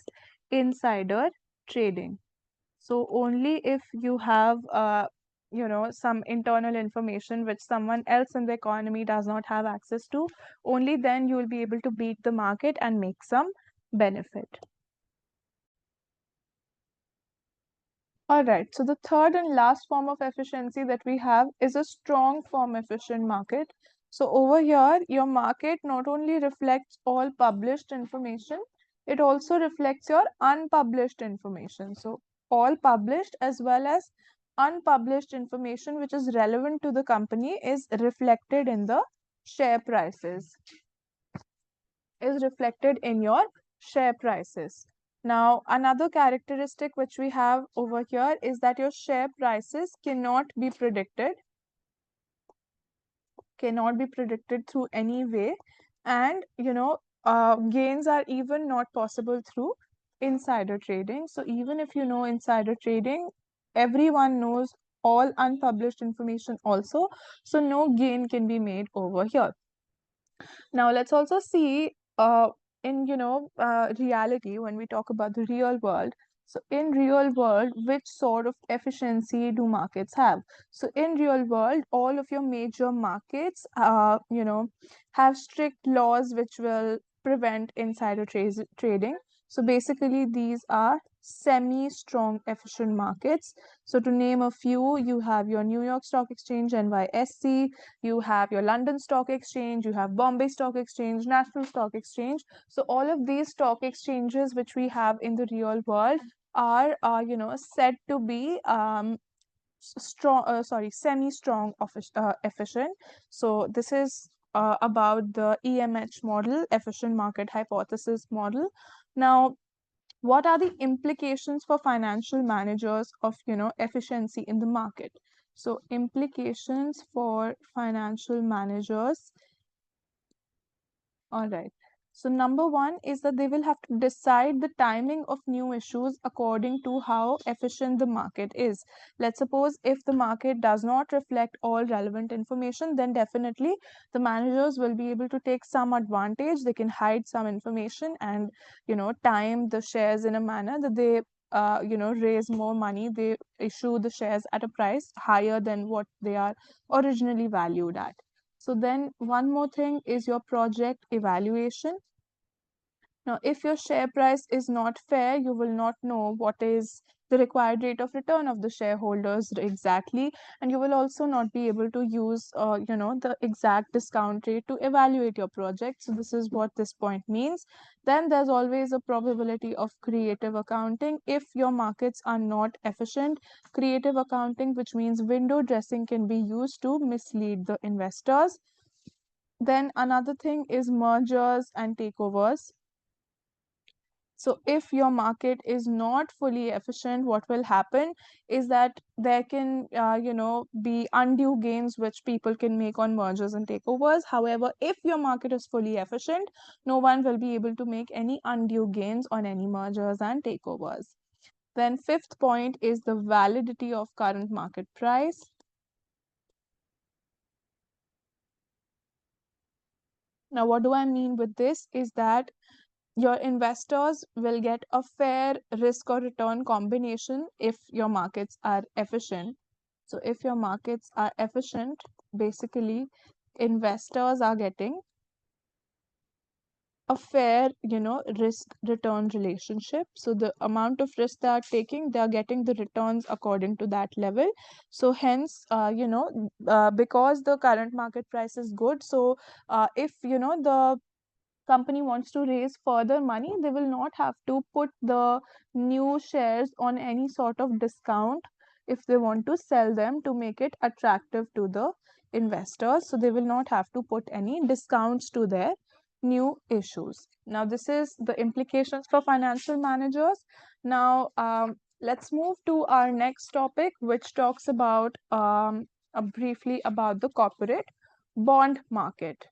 insider trading. So only if you have some internal information which someone else in the economy does not have access to, only then you will be able to beat the market and make some benefit. All right, so the third and last form of efficiency that we have is a strong form efficient market. So over here, your market not only reflects all published information, it also reflects your unpublished information. So all published as well as unpublished information which is relevant to the company is reflected in the share prices, is reflected in your share prices. Now, another characteristic which we have over here is that your share prices cannot be predicted through any way, and gains are even not possible through insider trading. So even if you know insider trading, everyone knows all unpublished information also, so no gain can be made over here. Now let's also see in reality, when we talk about the real world. So in real world, which sort of efficiency do markets have? So in real world, all of your major markets have strict laws which will prevent insider trading. So basically, these are semi-strong efficient markets. So to name a few, you have your New York Stock Exchange, NYSE, you have your London Stock Exchange, you have Bombay Stock Exchange, National Stock Exchange. So all of these stock exchanges which we have in the real world are, said to be semi-strong efficient. So this is about the EMH model, efficient market hypothesis model. Now, what are the implications for financial managers of efficiency in the market? So implications for financial managers. All right. So number one is that they will have to decide the timing of new issues according to how efficient the market is. Let's suppose if the market does not reflect all relevant information, then definitely the managers will be able to take some advantage. They can hide some information and, time the shares in a manner that they, raise more money. They issue the shares at a price higher than what they are originally valued at. So then one more thing is your project evaluation. Now, if your share price is not fair, you will not know what is the required rate of return of the shareholders exactly, and you will also not be able to use, the exact discount rate to evaluate your project. So this is what this point means. Then there's always a probability of creative accounting. If your markets are not efficient, creative accounting, which means window dressing, can be used to mislead the investors. Then another thing is mergers and takeovers. So if your market is not fully efficient, what will happen is that there can, be undue gains which people can make on mergers and takeovers. However, if your market is fully efficient, no one will be able to make any undue gains on any mergers and takeovers. Then fifth point is the validity of current market price. Now, what do I mean with this is that your investors will get a fair risk or return combination if your markets are efficient. So if your markets are efficient, basically investors are getting a fair, risk return relationship. So the amount of risk they are taking, they are getting the returns according to that level. So hence, because the current market price is good, so if the company wants to raise further money, they will not have to put the new shares on any sort of discount if they want to sell them to make it attractive to the investors. So they will not have to put any discounts to their new issues. Now, this is the implications for financial managers. Now, let's move to our next topic, which talks about briefly about the corporate bond market.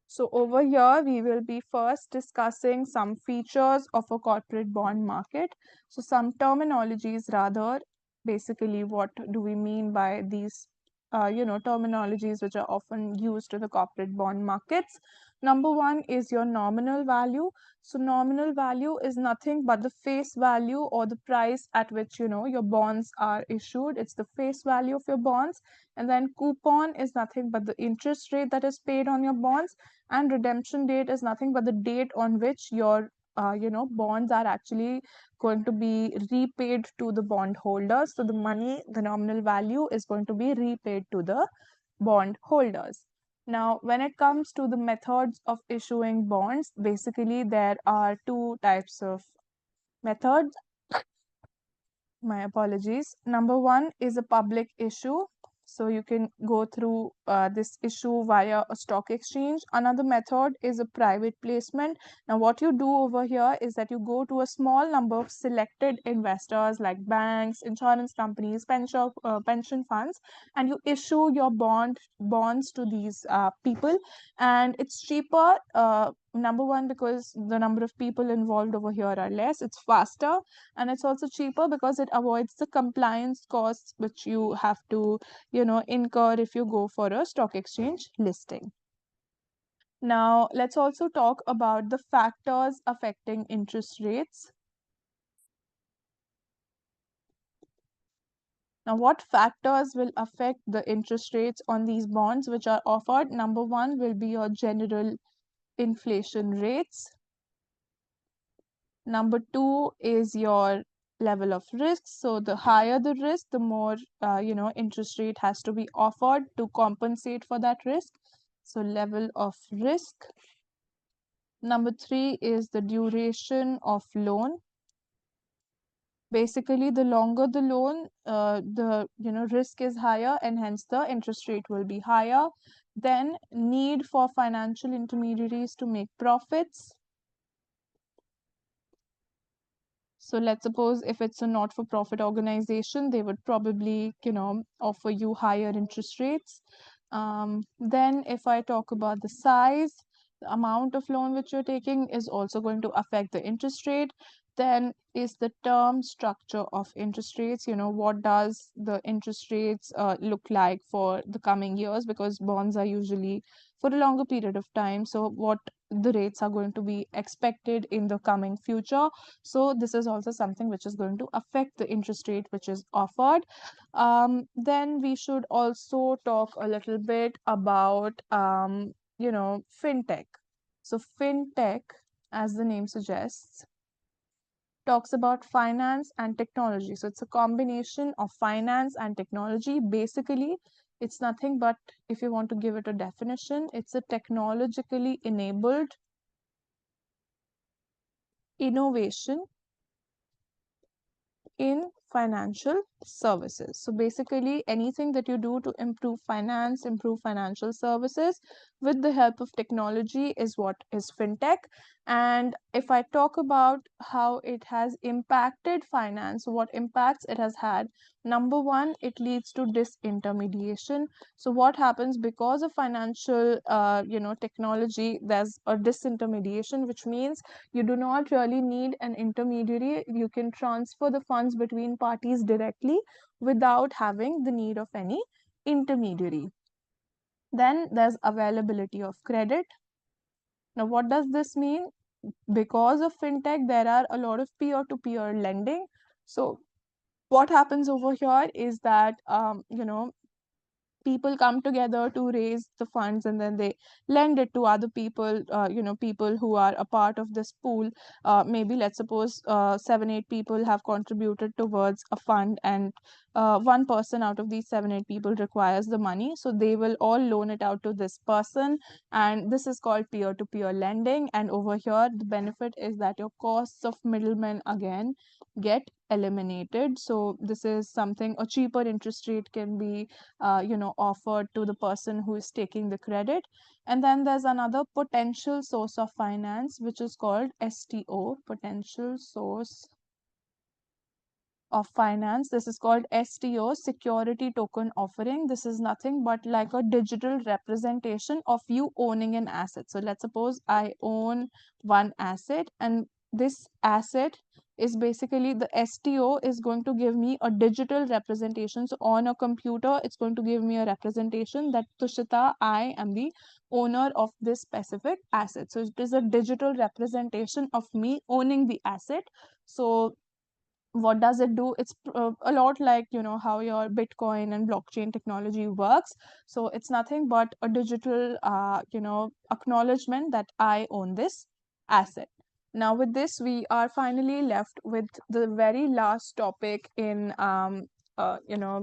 So over here, we will be first discussing some features of a corporate bond market. So some terminologies rather, basically what do we mean by these, terminologies which are often used in the corporate bond markets. Number one is your nominal value. So nominal value is nothing but the face value or the price at which, your bonds are issued. It's the face value of your bonds. And then coupon is nothing but the interest rate that is paid on your bonds, and redemption date is nothing but the date on which your bonds are actually going to be repaid to the bond holders. So the money, the nominal value, is going to be repaid to the bond holders. Now, when it comes to the methods of issuing bonds, basically there are two types of methods. My apologies. Number one is a public issue. So you can go through this issue via a stock exchange. Another method is a private placement. Now, what you do over here is that you go to a small number of selected investors like banks, insurance companies, pension funds, and you issue your bonds to these people. And it's cheaper. Number one, because the number of people involved over here are less. It's faster, and it's also cheaper because it avoids the compliance costs which you have to incur if you go for a stock exchange listing. Now let's also talk about the factors affecting interest rates. Now, what factors will affect the interest rates on these bonds which are offered? Number one will be your general inflation rates. Number two is your level of risk. So the higher the risk, the more interest rate has to be offered to compensate for that risk. So level of risk. Number three is the duration of loan. Basically, the longer the loan, the risk is higher, and hence the interest rate will be higher. Then need for financial intermediaries to make profits. So let's suppose if it's a not-for-profit organization, they would probably, offer you higher interest rates. Then if I talk about the size, the amount of loan which you're taking is also going to affect the interest rate. Then is the term structure of interest rates. What does the interest rates look like for the coming years? Because bonds are usually for a longer period of time. So what the rates are going to be expected in the coming future. So this is also something which is going to affect the interest rate which is offered. Then we should also talk a little bit about, fintech. So fintech, as the name suggests, talks about finance and technology. So it's a combination of finance and technology. Basically, it's nothing but, if you want to give it a definition, it's a technologically enabled innovation in financial services. So basically, anything that you do to improve finance, improve financial services with the help of technology is what is fintech. And if I talk about how it has impacted finance, what impacts it has had, number one, it leads to disintermediation. So what happens because of financial, technology, there's a disintermediation, which means you do not really need an intermediary. You can transfer the funds between parties directly without having the need of any intermediary. Then there's availability of credit. Now, what does this mean? Because of fintech, there are a lot of peer-to-peer lending. So what happens over here is that, people come together to raise the funds, and then they lend it to other people, people who are a part of this pool. Maybe let's suppose 7 8 people have contributed towards a fund, and one person out of these 7 8 people requires the money, so they will all loan it out to this person, and this is called peer to peer lending. And over here, the benefit is that your costs of middlemen again get eliminated. So this is something, a cheaper interest rate can be offered to the person who is taking the credit. And then there's another potential source of finance, which is called STO, potential source of finance. This is called STO, security token offering. This is nothing but like a digital representation of you owning an asset. So let's suppose I own one asset, and this asset is basically, the STO is going to give me a digital representation. So on a computer, it's going to give me a representation that Tushita, I am the owner of this specific asset. So it is a digital representation of me owning the asset. So what does it do? It's a lot like how your bitcoin and blockchain technology works. So it's nothing but a digital acknowledgement that I own this asset. Now with this, we are finally left with the very last topic in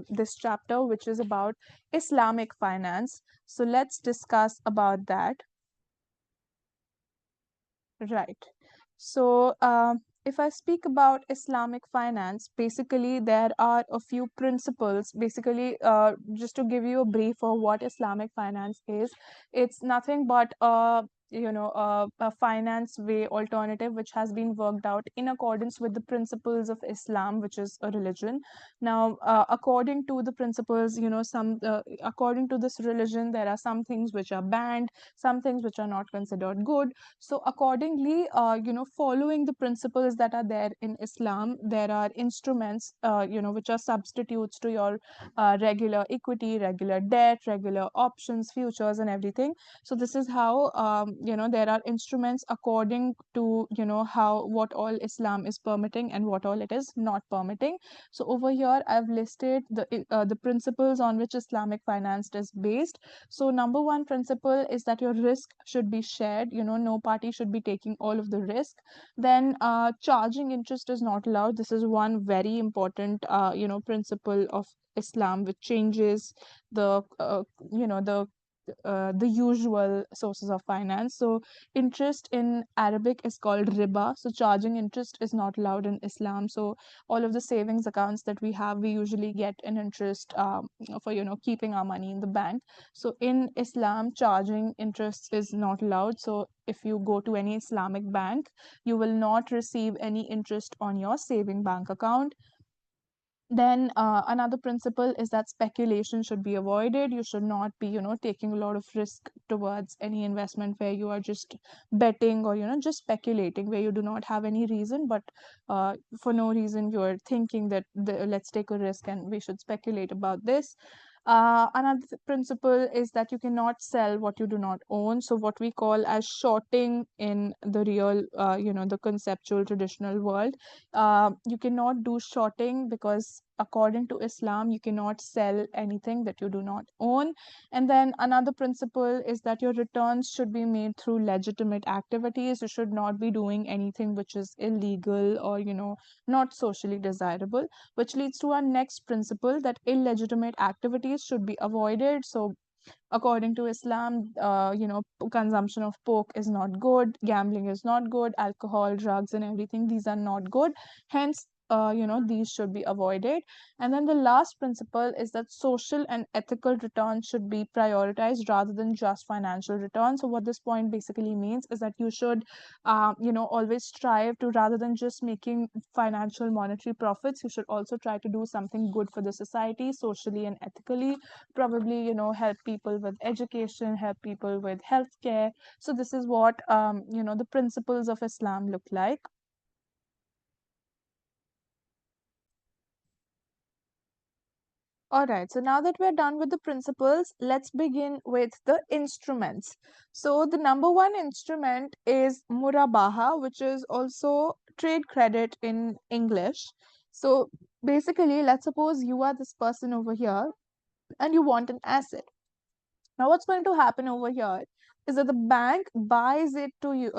this chapter, which is about Islamic finance. So let's discuss about that. Right. So, if I speak about Islamic finance, basically there are a few principles. Basically, just to give you a brief of what Islamic finance is, it's nothing but a finance way alternative which has been worked out in accordance with the principles of Islam, which is a religion. Now, according to the principles, according to this religion, there are some things which are banned, some things which are not considered good. So accordingly, following the principles that are there in Islam, there are instruments, which are substitutes to your regular equity, regular debt, regular options, futures, and everything. So this is how there are instruments according to, how what all Islam is permitting and what all it is not permitting. So over here I've listed the principles on which Islamic finance is based. So number one principle is that your risk should be shared. No party should be taking all of the risk. Then charging interest is not allowed. This is one very important principle of Islam, which changes the the usual sources of finance. So interest in Arabic is called riba. So charging interest is not allowed in Islam. So all of the savings accounts that we have, we usually get an interest for keeping our money in the bank. So in Islam, charging interest is not allowed. So if you go to any Islamic bank, you will not receive any interest on your saving bank account. Then another principle is that speculation should be avoided. You should not be, taking a lot of risk towards any investment where you are just betting or, just speculating where you do not have any reason, but for no reason you're thinking that let's take a risk and we should speculate about this. Another principle is that you cannot sell what you do not own. So what we call as shorting in the real, the conceptual traditional world, you cannot do shorting because according to Islam, you cannot sell anything that you do not own. And then another principle is that your returns should be made through legitimate activities. You should not be doing anything which is illegal or, not socially desirable, which leads to our next principle that illegitimate activities should be avoided. So according to Islam, consumption of pork is not good, gambling is not good, alcohol, drugs, and everything, these are not good. Hence, these should be avoided. And then the last principle is that social and ethical returns should be prioritized rather than just financial returns. So what this point basically means is that you should, always strive to, rather than just making financial monetary profits, you should also try to do something good for the society, socially and ethically. Probably, help people with education, help people with healthcare. So this is what, the principles of Islam look like. All right, so now that we're done with the principles, let's begin with the instruments. So the number one instrument is murabaha, which is also trade credit in English. So basically, let's suppose you are this person over here and you want an asset. Now, what's going to happen over here is that the bank buys it to you,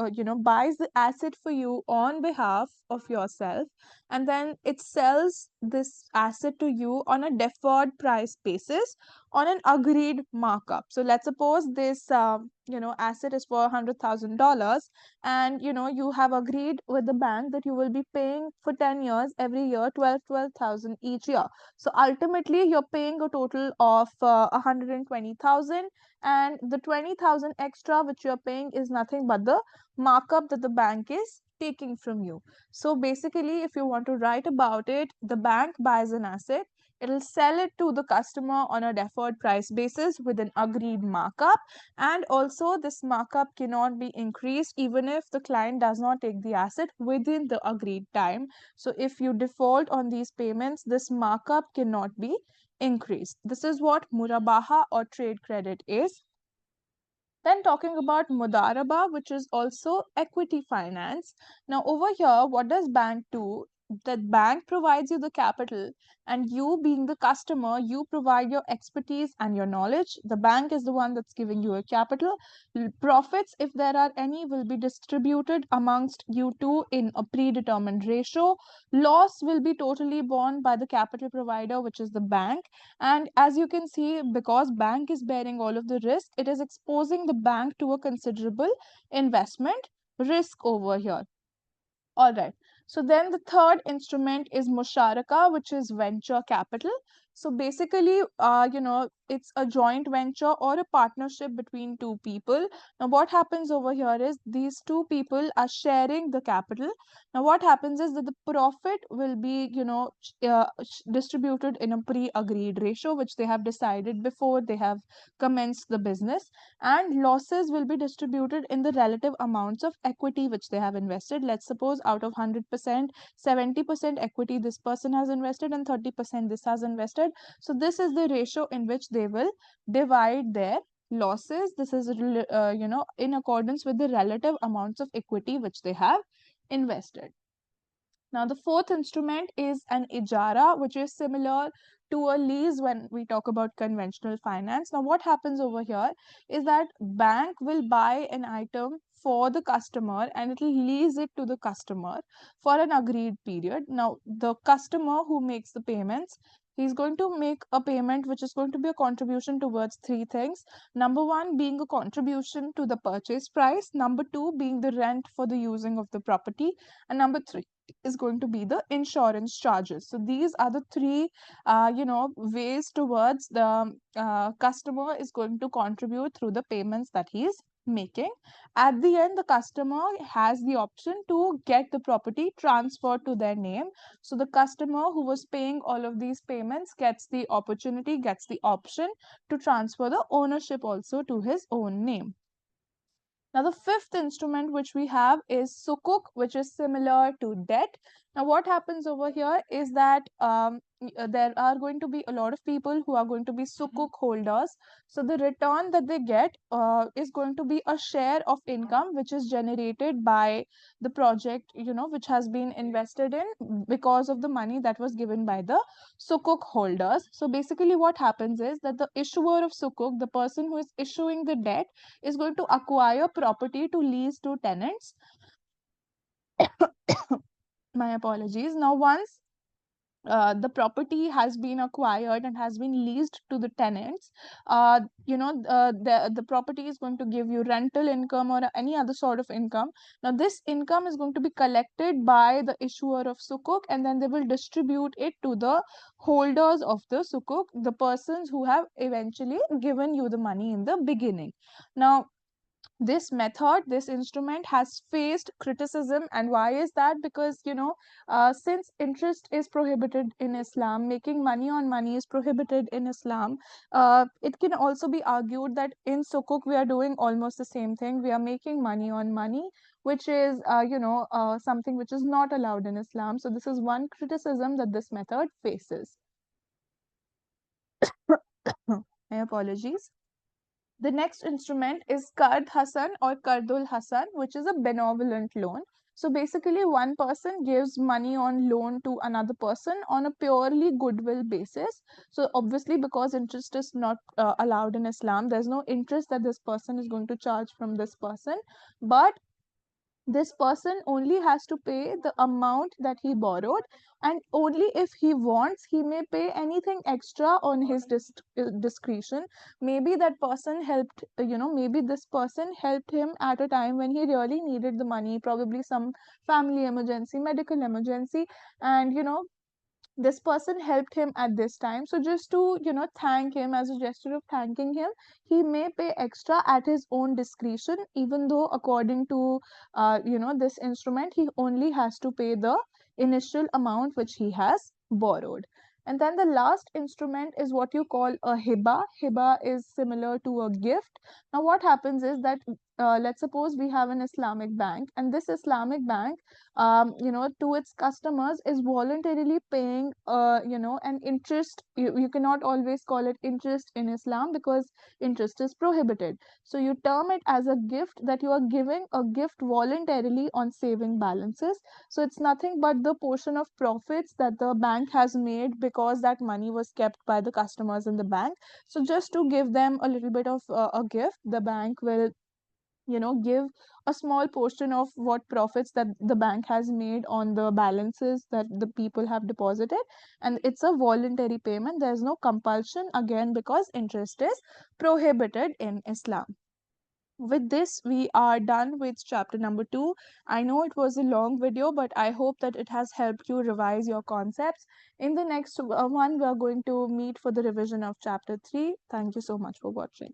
buys the asset for you on behalf of yourself, and then it sells this asset to you on a deferred price basis on an agreed markup. So, let's suppose this, asset is for $100,000, and you have agreed with the bank that you will be paying for 10 years every year 12,000 each year. So ultimately, you're paying a total of 120,000, and the 20,000 extra which you're paying is nothing but the markup that the bank is taking from you. So basically, if you want to write about it, the bank buys an asset, it'll sell it to the customer on a deferred price basis with an agreed markup, and also this markup cannot be increased even if the client does not take the asset within the agreed time. So if you default on these payments, this markup cannot be increased. This is what murabaha or trade credit is. Then talking about mudaraba, which is also equity finance. Now over here, what does bank do? The bank provides you the capital, and you being the customer, you provide your expertise and your knowledge. The bank is the one that's giving you a capital. Profits, if there are any, will be distributed amongst you two in a predetermined ratio. Loss will be totally borne by the capital provider, which is the bank. And as you can see, because bank is bearing all of the risk, it is exposing the bank to a considerable investment risk over here. All right. So then the third instrument is musharaka, which is venture capital. So basically, it's a joint venture or a partnership between two people. Now, what happens over here is these two people are sharing the capital. Now, what happens is that the profit will be, distributed in a pre-agreed ratio, which they have decided before they have commenced the business, and losses will be distributed in the relative amounts of equity which they have invested. Let's suppose out of 100%, 70% equity this person has invested and 30% this has invested. So this is the ratio in which they will divide their losses. This is in accordance with the relative amounts of equity which they have invested. Now, the fourth instrument is an ijara, which is similar to a lease when we talk about conventional finance. Now, what happens over here is that bank will buy an item for the customer and it will lease it to the customer for an agreed period. Now, the customer who makes the payments, he's going to make a payment which is going to be a contribution towards three things. Number one being a contribution to the purchase price. Number two being the rent for the using of the property. And number three is going to be the insurance charges. So these are the three ways towards the customer is going to contribute through the payments that he is making. At the end, the customer has the option to get the property transferred to their name. So the customer who was paying all of these payments gets the opportunity, gets the option to transfer the ownership also to his own name. Now, the fifth instrument which we have is sukuk, which is similar to debt. Now, what happens over here is that there are going to be a lot of people who are going to be sukuk holders. So, the return that they get is going to be a share of income which is generated by the project, which has been invested in because of the money that was given by the sukuk holders. So, basically, what happens is that the issuer of sukuk, the person who is issuing the debt, is going to acquire property to lease to tenants. My apologies. Now, once the property has been acquired and has been leased to the tenants, the property is going to give you rental income or any other sort of income. Now, this income is going to be collected by the issuer of sukuk, and then they will distribute it to the holders of the sukuk, the persons who have eventually given you the money in the beginning. Now, this method, this instrument has faced criticism. And why is that? Because since interest is prohibited in Islam, making money on money is prohibited in Islam. It can also be argued that in sukuk we are doing almost the same thing. We are making money on money, which is something which is not allowed in Islam. So this is one criticism that this method faces. My apologies. The next instrument is Qard Hasan or Qardul Hasan, which is a benevolent loan. So basically, one person gives money on loan to another person on a purely goodwill basis. So obviously, because interest is not allowed in Islam, there's no interest that this person is going to charge from this person. But this person only has to pay the amount that he borrowed, and only if he wants he may pay anything extra on his discretion. Maybe that person helped, maybe this person helped him at a time when he really needed the money, probably some family emergency, medical emergency, and this person helped him at this time. So just to thank him, as a gesture of thanking him, he may pay extra at his own discretion, even though according to this instrument he only has to pay the initial amount which he has borrowed. And then the last instrument is what you call a hiba. Hiba is similar to a gift. Now what happens is that let's suppose we have an Islamic bank, and this Islamic bank to its customers is voluntarily paying, an interest. You cannot always call it interest in Islam because interest is prohibited. So you term it as a gift, that you are giving a gift voluntarily on saving balances. So it's nothing but the portion of profits that the bank has made because that money was kept by the customers in the bank. So just to give them a little bit of a gift, the bank will give a small portion of what profits that the bank has made on the balances that the people have deposited, and it's a voluntary payment. There's no compulsion, again because interest is prohibited in Islam. With this, we are done with chapter number 2. I know it was a long video, but I hope that it has helped you revise your concepts. In the next one, we are going to meet for the revision of chapter 3. Thank you so much for watching.